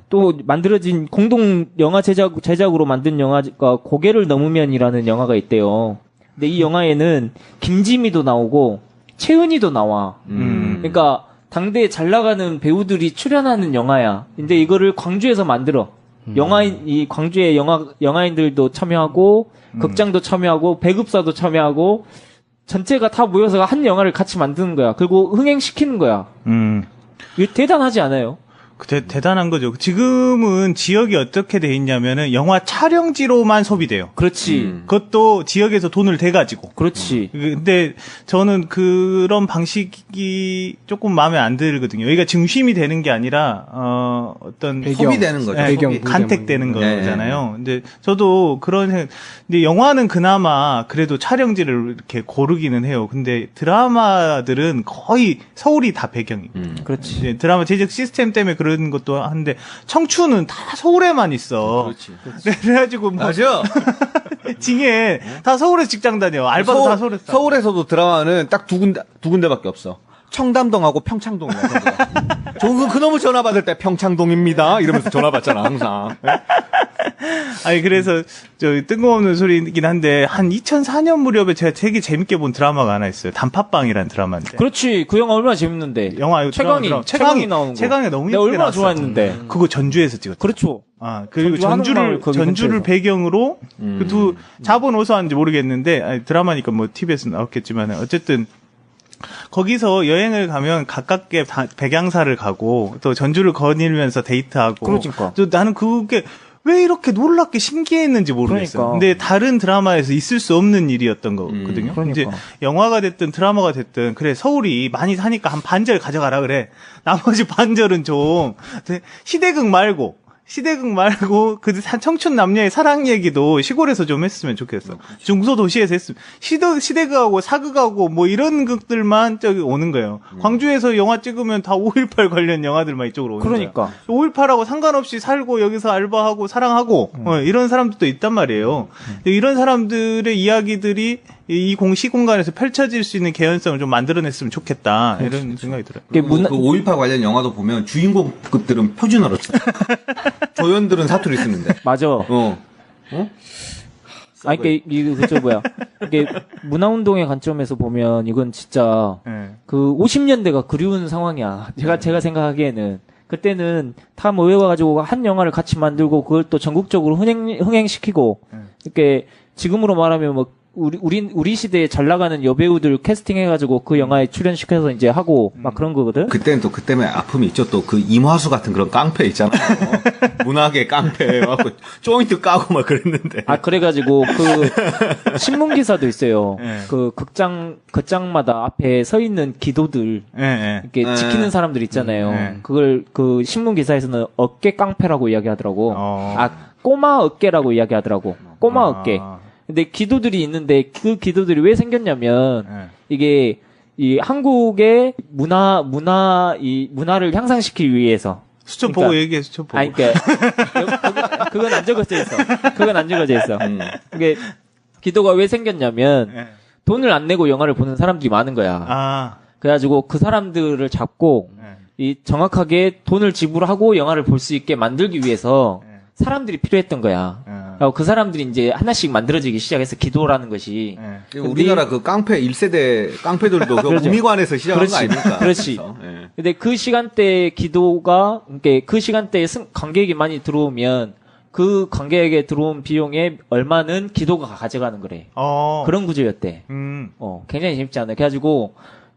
또 만들어진 공동 영화 제작으로 만든 영화가 고개를 넘으면이라는 영화가 있대요. 근데 이 영화에는 김지미도 나오고 최은희도 나와. 그러니까 당대에 잘 나가는 배우들이 출연하는 영화야. 근데 이거를 광주에서 만들어. 이 광주의 영화인들도 참여하고, 극장도 참여하고, 배급사도 참여하고, 전체가 다 모여서 한 영화를 같이 만드는 거야. 그리고 흥행시키는 거야. 이게 대단하지 않아요? 대단한 거죠. 지금은 지역이 어떻게 돼 있냐면은 영화 촬영지로만 소비돼요. 그렇지. 그것도 지역에서 돈을 대가지고. 그렇지. 근데 저는 그런 방식이 조금 마음에 안 들거든요. 여기가 중심이 되는 게 아니라 어떤 소비되는 거죠. 배경 간택되는 네. 거잖아요. 근데 저도 그런 생각. 근데 영화는 그나마 그래도 촬영지를 이렇게 고르기는 해요. 근데 드라마들은 거의 서울이 다 배경이. 그렇지. 이제 드라마 제작 시스템 때문에 그런 것도 한데 청춘은 다 서울에만 있어. 그렇지. 그래가지고 뭐 맞아. 징에 다 서울에서 직장 다녀. 알바도 다 서울에서. 서울에서도 드라마는 딱 두 군데밖에 없어. 청담동하고 평창동이야. 저는 그놈을 전화 받을 때 평창동입니다. 이러면서 전화 받잖아 항상. 아니 그래서 저 뜬금없는 소리이긴 한데 한 2004년 무렵에 제가 되게 재밌게 본 드라마가 하나 있어요. 단팥빵이라는 드라마인데. 그렇지. 그 영화 얼마나 재밌는데. 영화 최강이 나오는 거. 최강이 너무 내가 예쁘게 얼마나 나왔어. 좋아했는데. 그거 전주에서 찍었죠. 그렇죠. 그리고 전주 한옥마을 거기 전주를 근처에서. 배경으로 그 두 자본 어디서 하는지 모르겠는데 아니, 드라마니까 뭐 TV에서 나왔겠지만 어쨌든 거기서 여행을 가면 가깝게 백양사를 가고 또 전주를 거닐면서 데이트하고. 그러니까. 또 나는 그게 왜 이렇게 놀랍게 신기했는지 모르겠어요. 그러니까. 근데 다른 드라마에서 있을 수 없는 일이었던 거거든요. 그러니까. 이제 영화가 됐든 드라마가 됐든 그래 서울이 많이 사니까 한 반절 가져가라 그래. 나머지 반절은 좀 시대극 말고 그 청춘 남녀의 사랑 얘기도 시골에서 좀 했으면 좋겠어. 중소도시에서 했으면 시대극하고 사극하고 뭐 이런 극들만 저기 오는 거예요. 광주에서 영화 찍으면 다 5.18 관련 영화들만 이쪽으로 오는 그러니까. 거예요. 5.18하고 상관없이 살고 여기서 알바하고 사랑하고 이런 사람들도 있단 말이에요. 이런 사람들의 이야기들이 이 공시 공간에서 펼쳐질 수 있는 개연성을 좀 만들어냈으면 좋겠다. 이런 생각이 들어요. 그게 그 5.18 관련 영화도 보면 주인공급들은 표준어로 써. 조연들은 사투리 쓰는데. 맞아. 이게 문화운동의 관점에서 보면 이건 진짜 그 50년대가 그리운 상황이야. 제가 생각하기에는 그때는 다 모여가지고 한 영화를 같이 만들고 그걸 또 전국적으로 흥행시키고 이렇게 지금으로 말하면 뭐 우리 시대에 잘 나가는 여배우들 캐스팅해가지고 그 영화에 출연시켜서 이제 하고 막 그런 거거든. 그때는 또 그 때문에 아픔이 있죠. 또 그 임화수 같은 그런 깡패 있잖아요. 문학의 깡패 갖고 조인트 까고 막 그랬는데. 그래가지고 그 신문 기사도 있어요. 그 극장마다 앞에 서 있는 기도들 이렇게 지키는 사람들 있잖아요. 그걸 그 신문 기사에서는 어깨 깡패라고 이야기하더라고. 꼬마 어깨라고 이야기하더라고. 꼬마 어깨. 근데 기도들이 있는데 그 기도들이 왜 생겼냐면 이게 이 한국의 문화를 향상시키기 위해서. 수첩 보고 얘기해, 수첩 보고. 그건 안 적어져 있어. 이게 기도가 왜 생겼냐면 돈을 안 내고 영화를 보는 사람들이 많은 거야. 그래가지고 그 사람들을 잡고 이 정확하게 돈을 지불하고 영화를 볼 수 있게 만들기 위해서 사람들이 필요했던 거야. 그 사람들이 이제 하나씩 만들어지기 시작해서 기도라는 것이. 우리나라 그 깡패 1세대 깡패들도 그 그렇죠. 우미관에서 시작한 거 아닙니까? 그렇지. 근데 그 시간대에 기도가, 그 시간대에 관객이 많이 들어오면 그 관객에게 들어온 비용의 얼마는 기도가 가져가는 거래. 그런 구조였대. 굉장히 재밌지 않아요? 그래가지고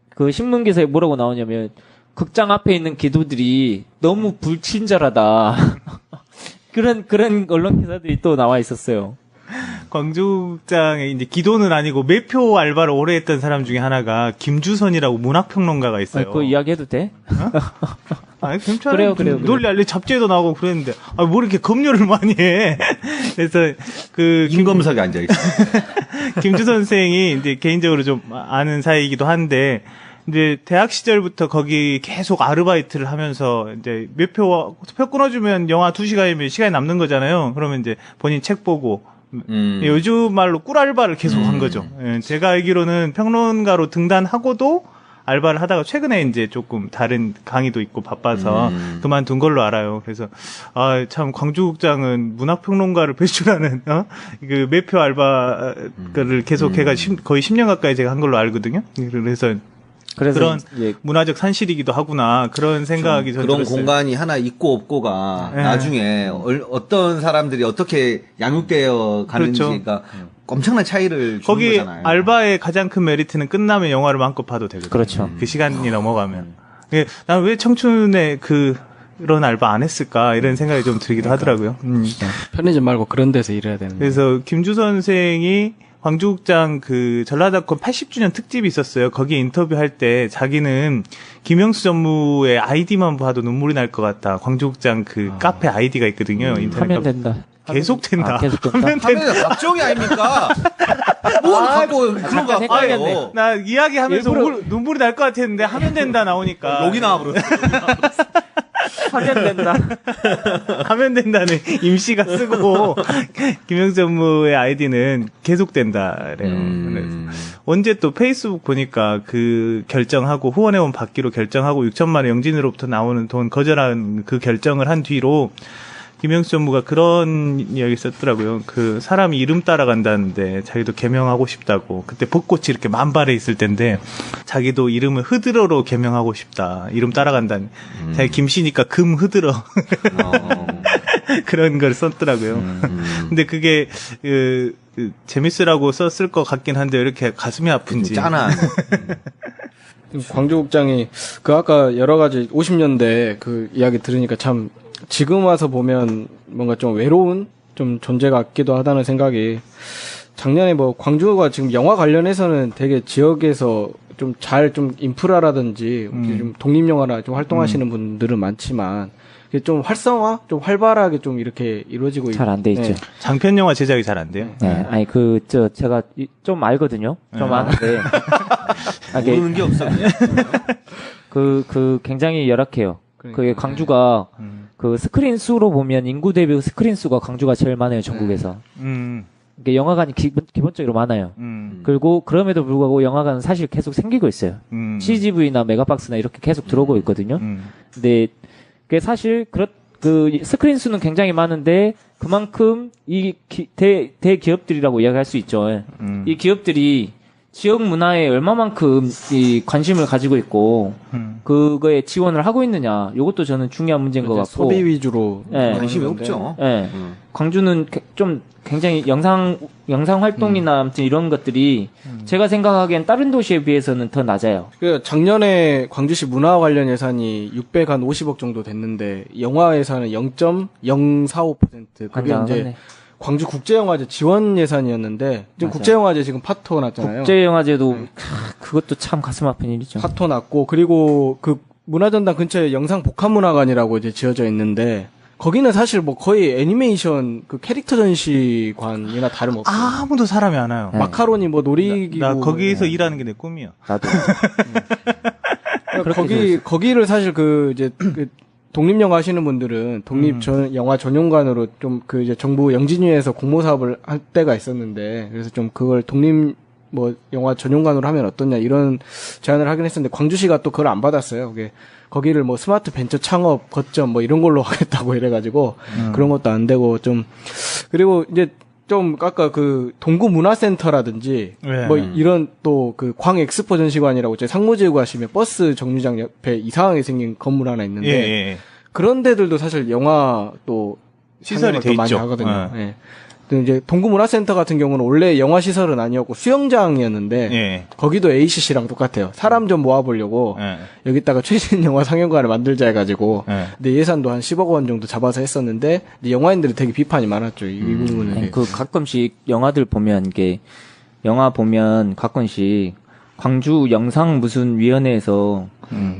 그 신문 기사에 뭐라고 나오냐면 극장 앞에 있는 기도들이 너무 불친절하다. 그런 언론 기사들이 또 나와 있었어요. 광주국장의 이제 기도는 아니고 매표 알바를 오래 했던 사람 중에 하나가 김주선이라고 문학평론가가 있어요. 그 이야기해도 돼? 아니, 괜찮아요. 그래요. 논리 알리 잡지에도 나오고 그랬는데, 뭐 이렇게 검열을 많이 해. 그래서, 임검석에 앉아있어. 김주 선생이 이제 개인적으로 좀 아는 사이이기도 한데, 이제 대학 시절부터 거기 계속 아르바이트를 하면서 이제 표 끊어주면 영화 2시간이면 시간이 남는 거잖아요. 그러면 이제 본인 책 보고, 요즘 말로 꿀알바를 계속 한 거죠. 예, 제가 알기로는 평론가로 등단하고도 알바를 하다가 최근에 이제 조금 다른 강의도 있고 바빠서 그만둔 걸로 알아요. 그래서 참 광주국장은 문학평론가를 배출하는 그 매표 알바를 계속해가 거의 10년 가까이 제가 한 걸로 알거든요. 그래서 그런 문화적 산실이기도 하구나 그런 생각이 저는 그런 들었어요. 공간이 하나 있고 없고가 나중에 어떤 사람들이 어떻게 양육되어 가는지가 그렇죠. 엄청난 차이를 주는 거기 거잖아요. 알바의 가장 큰 메리트는 끝나면 영화를 마음껏 봐도 되거든요. 그렇죠. 그 시간이 넘어가면. 난 왜 청춘에 그런 알바 안 했을까 이런 생각이 좀 들기도 하더라고요. 편의점 말고 그런 데서 일해야 되는. 그래서 김주 선생이 광주국장 그 전라도권 80주년 특집이 있었어요. 거기에 인터뷰할 때 자기는 김영수 전무의 아이디만 봐도 눈물이 날 것 같다. 광주국장 그 카페 아이디가 있거든요. 인터넷 하면 카페. 된다. 계속 된다. 계속 된다. 하면 된다. 하면 박정희 아닙니까? 뭘 갖고 그런 거 갖고 와요. 나 이야기하면서 눈물이 날 것 같았는데 하면 된다 나오니까. 여기 나와버렸어. 하면 된다. 하면 된다는 임시가 쓰고 김영수 전무의 아이디는 계속 된다. 그래요. 그래서 언제 또 페이스북 보니까 그 결정하고 후원회원 받기로 결정하고 6천만 원 영진으로부터 나오는 돈 거절한 그 결정을 한 뒤로 김영수 전무가 그런 이야기 썼더라고요. 그 사람이 이름 따라간다는데 자기도 개명하고 싶다고. 그때 벚꽃이 이렇게 만발해 있을 텐데 자기도 이름을 흐드러로 개명하고 싶다. 이름 따라간다는. 자기 김씨니까 금 흐드러. 그런 걸 썼더라고요. 근데 그게 재밌으라고 썼을 것 같긴 한데 왜 이렇게 가슴이 아픈지. 짠한. 광주국장이 그 아까 여러 가지 50년대 그 이야기 들으니까 참 지금 와서 보면 뭔가 좀 외로운 좀 존재 같기도 하다는 생각이 작년에 뭐 광주가 지금 영화 관련해서는 되게 지역에서 좀 잘 좀 인프라라든지 좀 독립영화나 좀 활동하시는 분들은 많지만 좀 활성화, 좀 활발하게 좀 이렇게 이루어지고 잘 안 돼 있죠. 네. 장편 영화 제작이 잘 안 돼요. 네, 아니 제가 좀 알거든요. 좀 아는데 모르는 게 없어. 굉장히 열악해요. 그게 광주가 그 스크린 수로 보면 인구 대비 스크린 수가 광주가 제일 많아요, 전국에서. 그러니까 영화관이 기본적으로 많아요. 그리고 그럼에도 불구하고 영화관은 사실 계속 생기고 있어요. CGV나 메가박스나 이렇게 계속 들어오고 있거든요. 근데 그게 사실 그 스크린 수는 굉장히 많은데 그만큼 이 대기업들이라고 이야기할 수 있죠. 이 기업들이 지역 문화에 얼마만큼 이 관심을 가지고 있고 그거에 지원을 하고 있느냐. 이것도 저는 중요한 문제인 것 같고. 소비 위주로 관심이 없죠. 네. 광주는 좀 굉장히 영상 활동이나 아무튼 이런 것들이 제가 생각하기엔 다른 도시에 비해서는 더 낮아요. 그 작년에 광주시 문화 관련 예산이 650억 정도 됐는데 영화 예산은 0.045%. 그게 이제 광주 국제영화제 지원 예산이었는데 지금 맞아요. 국제영화제 지금 파토 났잖아요. 국제영화제도 그것도 참 가슴 아픈 일이죠. 파토 났고 그리고 그 문화전당 근처에 영상 복합문화관이라고 이제 지어져 있는데 거기는 사실 뭐 거의 애니메이션 그 캐릭터 전시관이나 다름없어요. 아무도 사람이 안 와요. 마카로니 뭐 놀이기구 나 거기서 일하는 게 내 꿈이야. 나도. 거기를 사실 그 독립영화 하시는 분들은 영화 전용관으로 좀 그 이제 정부 영진위에서 공모 사업을 할 때가 있었는데 그래서 좀 그걸 영화 전용관으로 하면 어떠냐 이런 제안을 하긴 했었는데 광주시가 또 그걸 안 받았어요. 그게 거기를 뭐 스마트 벤처 창업 거점 뭐 이런 걸로 하겠다고 이래가지고 그런 것도 안 되고 좀 그리고 이제 좀 아까 그 동구 문화센터라든지 뭐 이런 또 그 광 엑스포 전시관이라고 제 상무지구 가시면 버스 정류장 옆에 이상하게 생긴 건물 하나 있는데 그런 데들도 사실 영화 또 시설이 돼 많이 있죠. 하거든요. 예. 근데 이제 동구문화센터 같은 경우는 원래 영화 시설은 아니었고 수영장이었는데 예. 거기도 ACC랑 똑같아요. 사람 좀 모아보려고 예. 여기다가 최신 영화 상영관을 만들자 해가지고 예. 근데 예산도 한 10억 원 정도 잡아서 했었는데 이제 영화인들이 되게 비판이 많았죠. 이 부분은. 아니, 그 가끔씩 영화들 보면 이게 영화 보면 가끔씩 광주 영상 무슨 위원회에서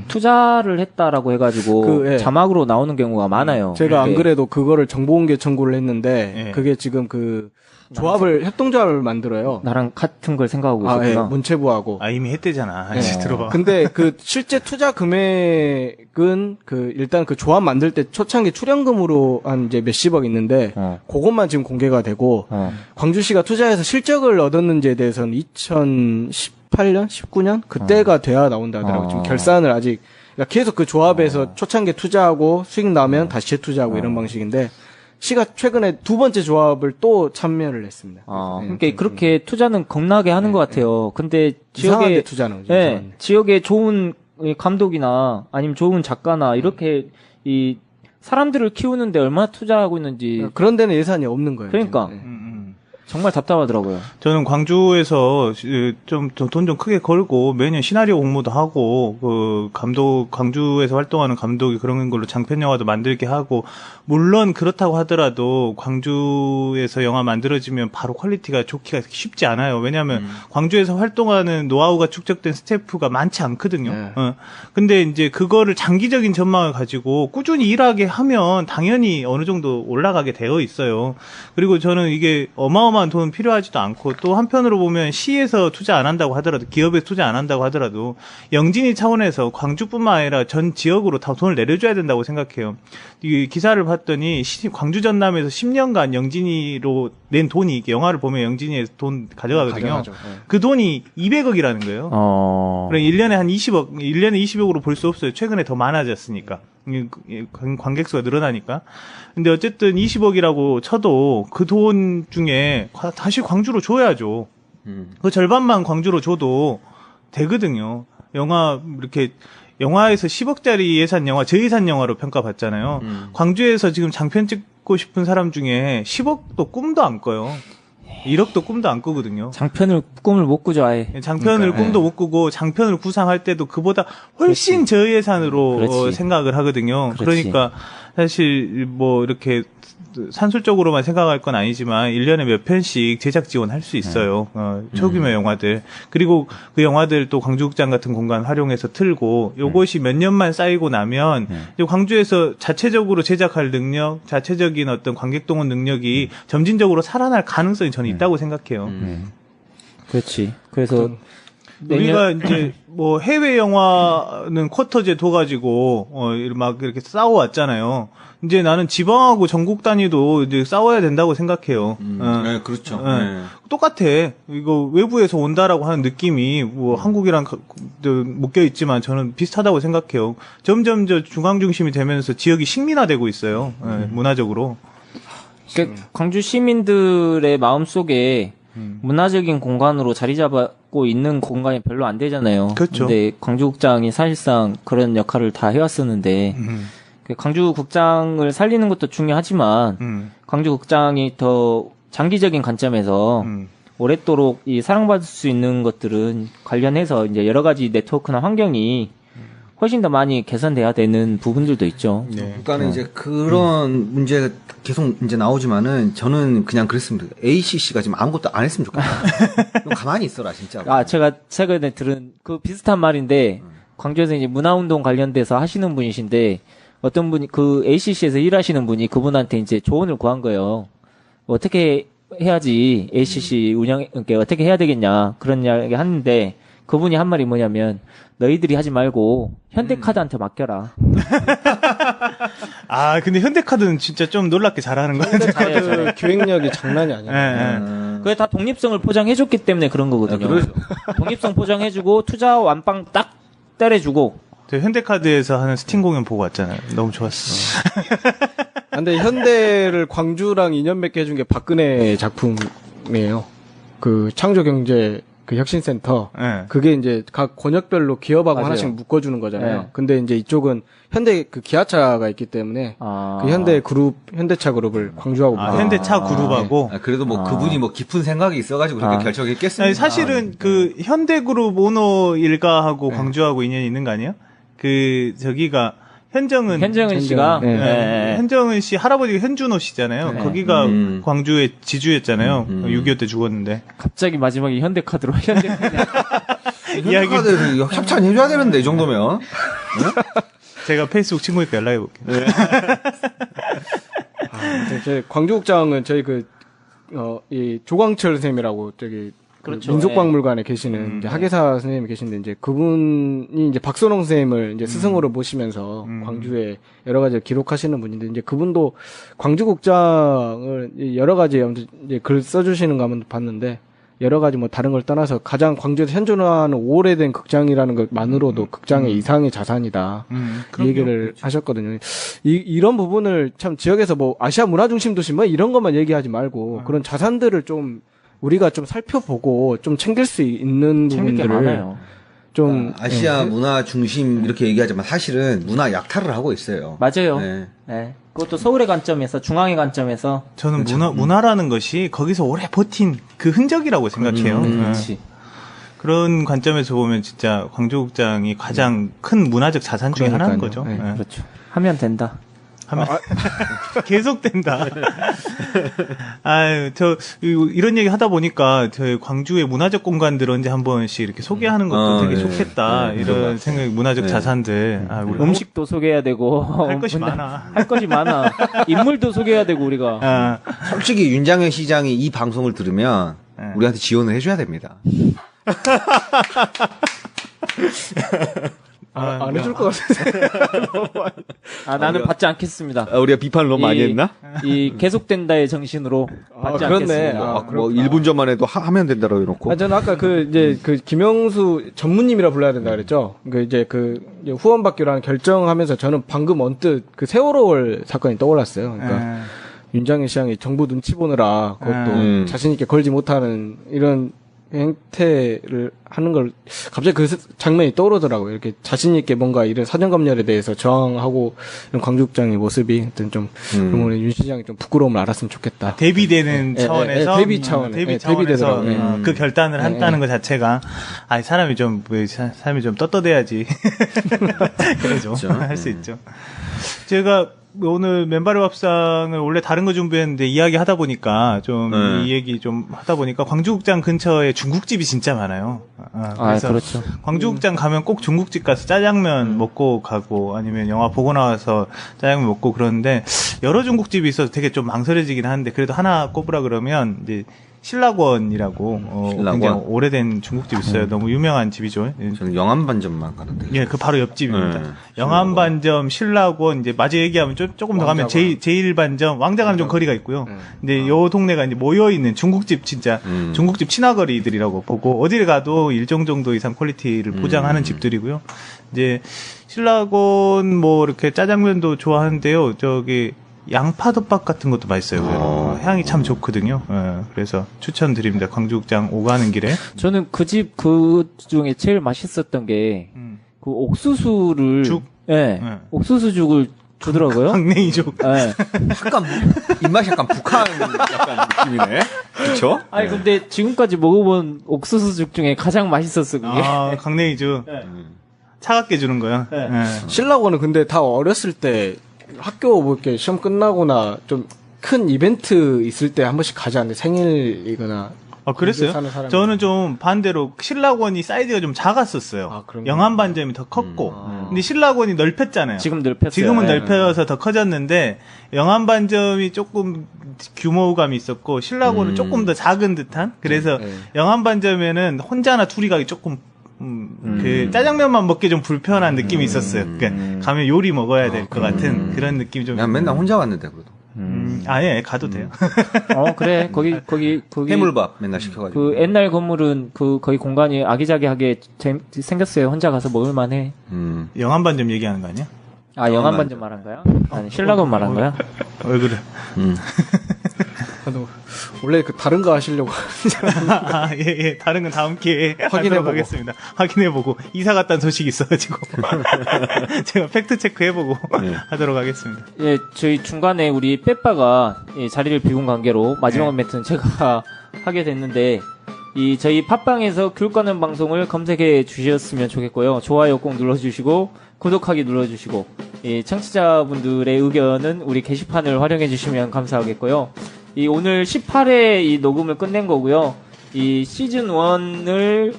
투자를 했다라고 해가지고 그, 예. 자막으로 나오는 경우가 많아요. 제가 안 이게. 그래도 그거를 정보공개 청구를 했는데 예. 그게 지금 그 조합을 협동조합을 만들어요. 나랑 같은 걸 생각하고 아, 예, 있었구나. 문체부하고. 아, 이미 했대잖아. 예. 이제 들어봐. 근데 그 실제 투자 금액은 그 일단 그 조합 만들 때 초창기 출연금으로 한 이제 몇십억 있는데 그것만 지금 공개가 되고 광주시가 투자해서 실적을 얻었는지에 대해서는 2018년, 19년 그때가 돼야 나온다 하더라고요. 지금 결산을 아직 그러니까 계속 그 조합에서 초창기에 투자하고 수익 나면 다시 재투자하고 이런 방식인데 시가 최근에 두 번째 조합을 또 참여를 했습니다. 그러니까 그렇게 투자는 겁나게 하는 것 같아요. 근데 이상한데 지역에 투자는 거죠. 예, 이상한데. 지역에 좋은 이 감독이나 아니면 좋은 작가나 이렇게 이 사람들을 키우는데 얼마나 투자하고 있는지 그런 데는 예산이 없는 거예요. 그러니까. 지금. 예. 정말 답답하더라고요. 저는 광주에서 좀 돈 좀 크게 걸고 매년 시나리오 공모도 하고 그 감독 광주에서 활동하는 감독이 그런 걸로 장편 영화도 만들게 하고 물론 그렇다고 하더라도 광주에서 영화 만들어지면 바로 퀄리티가 좋기가 쉽지 않아요. 왜냐하면 광주에서 활동하는 노하우가 축적된 스태프가 많지 않거든요. 네. 근데 이제 그거를 장기적인 전망을 가지고 꾸준히 일하게 하면 당연히 어느 정도 올라가게 되어 있어요. 그리고 저는 이게 어마어마한 돈 필요하지도 않고 또 한편으로 보면 시에서 투자 안 한다고 하더라도 기업에서 투자 안 한다고 하더라도 영진이 차원에서 광주뿐만 아니라 전 지역으로 다 돈을 내려줘야 된다고 생각해요. 이 기사를 봤더니 광주 전남에서 10년간 영진이로 낸 돈이 이게 영화를 보면 영진이에서 돈 가져가거든요. 가져가죠. 네. 그 돈이 200억이라는 거예요. 그럼 1년에 한 20억, 1년에 20억으로 볼 수 없어요. 최근에 더 많아졌으니까. 관객 수가 늘어나니까. 근데 어쨌든 20억이라고 쳐도 그 돈 중에 다시 광주로 줘야죠. 그 절반만 광주로 줘도 되거든요. 이렇게 영화에서 10억짜리 예산 영화, 저예산 영화로 평가받잖아요. 광주에서 지금 장편 찍고 싶은 사람 중에 10억도 꿈도 안 꿔요. 1억도 꿈도 안 꾸거든요. 장편을 꿈을 못 꾸죠, 아예. 장편을 꿈도 못 꾸고 장편을 구상할 때도 그보다 훨씬 저예산으로 생각을 하거든요. 그렇지. 그러니까 사실 뭐 이렇게 산술적으로만 생각할 건 아니지만 1년에 몇 편씩 제작 지원할 수 있어요. 초규모 영화들. 그리고 그 영화들 또 광주극장 같은 공간 활용해서 틀고 요것이 몇 년만 쌓이고 나면 이제 광주에서 자체적으로 제작할 능력, 자체적인 어떤 관객 동원 능력이 점진적으로 살아날 가능성이 저는 있다고 생각해요. 그렇지. 그래서 우리가 이제 뭐 해외 영화는 쿼터제 둬가지고 막 이렇게 싸워왔잖아요. 이제 나는 지방하고 전국 단위도 이제 싸워야 된다고 생각해요. 네, 그렇죠. 네. 똑같아. 이거 외부에서 온다라고 하는 느낌이 뭐 한국이랑 묶여 있지만 저는 비슷하다고 생각해요. 점점 저 중앙 중심이 되면서 지역이 식민화되고 있어요. 문화적으로. 그러니까 광주 시민들의 마음 속에 문화적인 공간으로 자리 잡고 있는 공간이 별로 안 되잖아요. 그렇죠. 근데 광주극장이 사실상 그런 역할을 다 해왔었는데 광주극장을 살리는 것도 중요하지만 광주극장이 더 장기적인 관점에서 오랫도록 이 사랑받을 수 있는 것들은 관련해서 이제 여러 가지 네트워크나 환경이 훨씬 더 많이 개선돼야 되는 부분들도 있죠. 그러니까는 이제 그런 문제가 계속 이제 나오지만은 저는 그냥 그랬습니다. ACC가 지금 아무것도 안 했으면 좋겠다. 좀 가만히 있어라 진짜. 제가 최근에 들은 그 비슷한 말인데 광주에서 이제 문화운동 관련돼서 하시는 분이신데 어떤 분이 그 ACC에서 일하시는 분이 그분한테 이제 조언을 구한 거예요. 어떻게 해야지 ACC 그러니까 어떻게 해야 되겠냐 그런 이야기 하는데 그분이 한 말이 뭐냐면 너희들이 하지 말고 현대카드한테 맡겨라. 근데 현대카드는 진짜 좀 놀랍게 잘하는 거예요. 현대카드 기획력이 장난이 아니에요. 그게 다 독립성을 포장해줬기 때문에 그런 거거든요. 그렇죠. 독립성 포장해주고 투자 완빵 딱 때려주고. 현대카드에서 하는 스팅 공연 보고 왔잖아요. 너무 좋았어. 근데 현대를 광주랑 인연 맺게 해준 게 박근혜 작품이에요. 그 창조경제 그 혁신센터 네. 그게 이제 각 권역별로 기업하고 맞아요. 하나씩 묶어주는 거잖아요. 네. 근데 이제 이쪽은 현대 그 기아차가 있기 때문에 그 현대차 그룹을 광주하고 묶어요. 현대차 그룹하고 그래도 뭐 그분이 뭐 깊은 생각이 있어가지고 그렇게 결정했겠습니다. 아니, 사실은 그 현대그룹 오너 일가하고 광주하고 인연이 있는 거 아니에요? 그 저기가 현정은 씨가 네. 네. 현정은 씨 할아버지가 현준호 씨잖아요. 거기가 광주의 지주였잖아요. 6.25 때 죽었는데. 갑자기 마지막에 현대카드로 현대카드 협찬해줘야 되는데 이 정도면. 제가 페이스북 친구니까 연락해 볼게요. 저희 광주국장은 저희 이 조광철 선생님이라고 저기 그렇죠. 민속박물관에 계시는 이제 학예사 선생님이 계신데 이제 그분이 이제 박선홍 선생님을 이제 스승으로 모시면서 광주에 여러 가지 기록하시는 분인데 이제 그분도 광주국장을 여러 가지 이제 글 써주시는 거 한번 봤는데 여러 가지 뭐 다른 걸 떠나서 가장 광주에서 현존하는 오래된 극장이라는 것만으로도 극장의 이상의 자산이다. 이 얘기를 하셨거든요. 이런 부분을 참 지역에서 뭐 아시아 문화중심도시 뭐 이런 것만 얘기하지 말고 그런 자산들을 좀 우리가 좀 살펴보고 좀 챙길 수 있는 부분들을 많아요. 좀 아시아 문화 중심 이렇게 얘기하지만 사실은 문화 약탈을 하고 있어요. 맞아요. 네. 네. 그것도 서울의 관점에서 중앙의 관점에서 저는 문화라는 것이 거기서 오래 버틴 그 흔적이라고 생각해요. 그렇지. 그런 관점에서 보면 진짜 광주국장이 가장 큰 문화적 자산 중에 하나인 거죠. 네. 네. 그렇죠. 하면 된다. 계속 된다. 아유, 이런 얘기 하다 보니까, 광주의 문화적 공간들 언제 한 번씩 이렇게 소개하는 것도 되게 좋겠다. 이런 생각, 문화적 자산들. 우리 음식도 소개해야 되고. 할 것이 많아. 할 것이 많아. 인물도 소개해야 되고, 우리가. 솔직히 윤장현 시장이 이 방송을 들으면 우리한테 지원을 해줘야 됩니다. 안 해줄 것 같은데. 나는 받지 않겠습니다. 우리가 비판을 너무 많이 했나? 이 계속된다의 정신으로 받지 그렇네. 않겠습니다. 뭐 1분 전만 해도 하면 된다라고 해놓고. 저는 아까 김영수 전무님이라 불러야 된다 그랬죠. 이제 후원받기로 결정하면서 저는 방금 언뜻 그 세월호 사건이 떠올랐어요. 그러니까 윤장현 시장이 정부 눈치 보느라 그것도 자신 있게 걸지 못하는 이런 행태를 하는 걸 갑자기 그 장면이 떠오르더라고요. 이렇게 자신 있게 뭔가 이런 사정검열에 대해서 저항하고 이런 광주국장의 모습이 하여튼 좀 그러면 윤 시장이 좀 부끄러움을 알았으면 좋겠다. 대비되는 차원에서 대비 차원에서 그 결단을 한다는 것 자체가 사람이 좀 떳떳해야지. 그러죠. 할 수 있죠. 제가 오늘 맨발의 밥상을 원래 다른 거 준비했는데 이야기 하다 보니까 이 얘기 좀 하다 보니까 광주국장 근처에 중국집이 진짜 많아요. 그래서 그렇죠. 광주국장 가면 꼭 중국집 가서 짜장면 먹고 가고 아니면 영화 보고 나와서 짜장면 먹고 그러는데 여러 중국집이 있어서 되게 좀 망설여지긴 하는데 그래도 하나 꼽으라 그러면 이제 신라권이라고 굉장히 오래된 중국집 있어요. 너무 유명한 집이죠. 저는 영암반점만 가는데. 예, 그 바로 옆집입니다. 영암반점, 신라권 이제 마저 얘기하면 조금 더 가면 제1반점, 왕자가는 좀 거리가 있고요. 근데 요 동네가 이제 모여 있는 중국집 진짜 중국집 친화거리들이라고 보고 어디를 가도 일정 정도 이상 퀄리티를 보장하는 집들이고요. 이제 신라권 뭐 이렇게 짜장면도 좋아하는데요. 양파덮밥 같은 것도 맛있어요. 향이 참 좋거든요. 그래서 추천드립니다. 광주국장 오가는 길에. 저는 그 집 그 중에 제일 맛있었던 게 그 옥수수를 옥수수죽을 주더라고요. 강냉이죽. 약간 입맛이 약간 북한 약간 느낌이네. 그렇죠? 아니 근데 지금까지 먹어본 옥수수죽 중에 가장 맛있었어 그게. 강냉이죽. 차갑게 주는 거야. 신라고는 근데 다 어렸을 때 학교 뭐 이렇게 시험 끝나거나 좀 큰 이벤트 있을 때 한 번씩 가지 않는데 생일이거나. 그랬어요? 저는 좀 반대로 신라권이 사이즈가 좀 작았었어요. 영암반점이 더 컸고. 근데 신라권이 넓혔잖아요. 지금 넓혔어요. 지금은 넓혀서 더 커졌는데 영암반점이 조금 규모감이 있었고 신라권은 조금 더 작은 듯한. 그래서 영암반점에는 혼자나 둘이 가기 조금 그 짜장면만 먹기 좀 불편한 느낌이 있었어요. 그러니까 가면 요리 먹어야 될 것 같은 그런 느낌이 좀. 난 맨날 혼자 왔는데 그래도. 예, 가도 돼요. 그래. 거기 해물밥 맨날 시켜가지고. 그 옛날 건물은 거기 공간이 아기자기하게 생겼어요. 혼자 가서 먹을만 해. 영암반점 얘기하는 거 아니야? 영암반점 말한 거야? 아니, 신라권 말한 거야? 왜 그래? 나도 원래 그 다른 거 하시려고 예. 다른 건 다음 기회에 확인해보고. 하도록 하겠습니다. 확인해보고. 이사 갔다는 소식이 있어가지고. 제가 팩트체크해보고 네. 하도록 하겠습니다. 예, 저희 중간에 우리 빼빠가 자리를 비운 관계로 마지막 멘트는 제가 하게 됐는데, 저희 팟빵에서 귤 꺼는 방송을 검색해 주셨으면 좋겠고요. 좋아요 꼭 눌러주시고, 구독하기 눌러주시고, 청취자분들의 의견은 우리 게시판을 활용해 주시면 감사하겠고요. 오늘 18회 이 녹음을 끝낸 거고요. 이 시즌 1을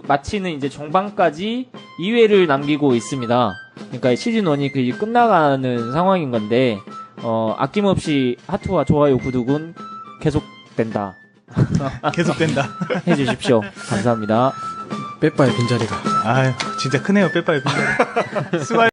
마치는 이제 종방까지 2회를 남기고 있습니다. 그러니까 시즌 1이 거의 끝나가는 상황인 건데, 아낌없이 하트와 좋아요, 구독은 계속된다. 계속된다. 해주십시오. 감사합니다. 빼빠의 빈자리가. 아유, 진짜 크네요, 빼빠의 빈자리. 수고하셨습니다.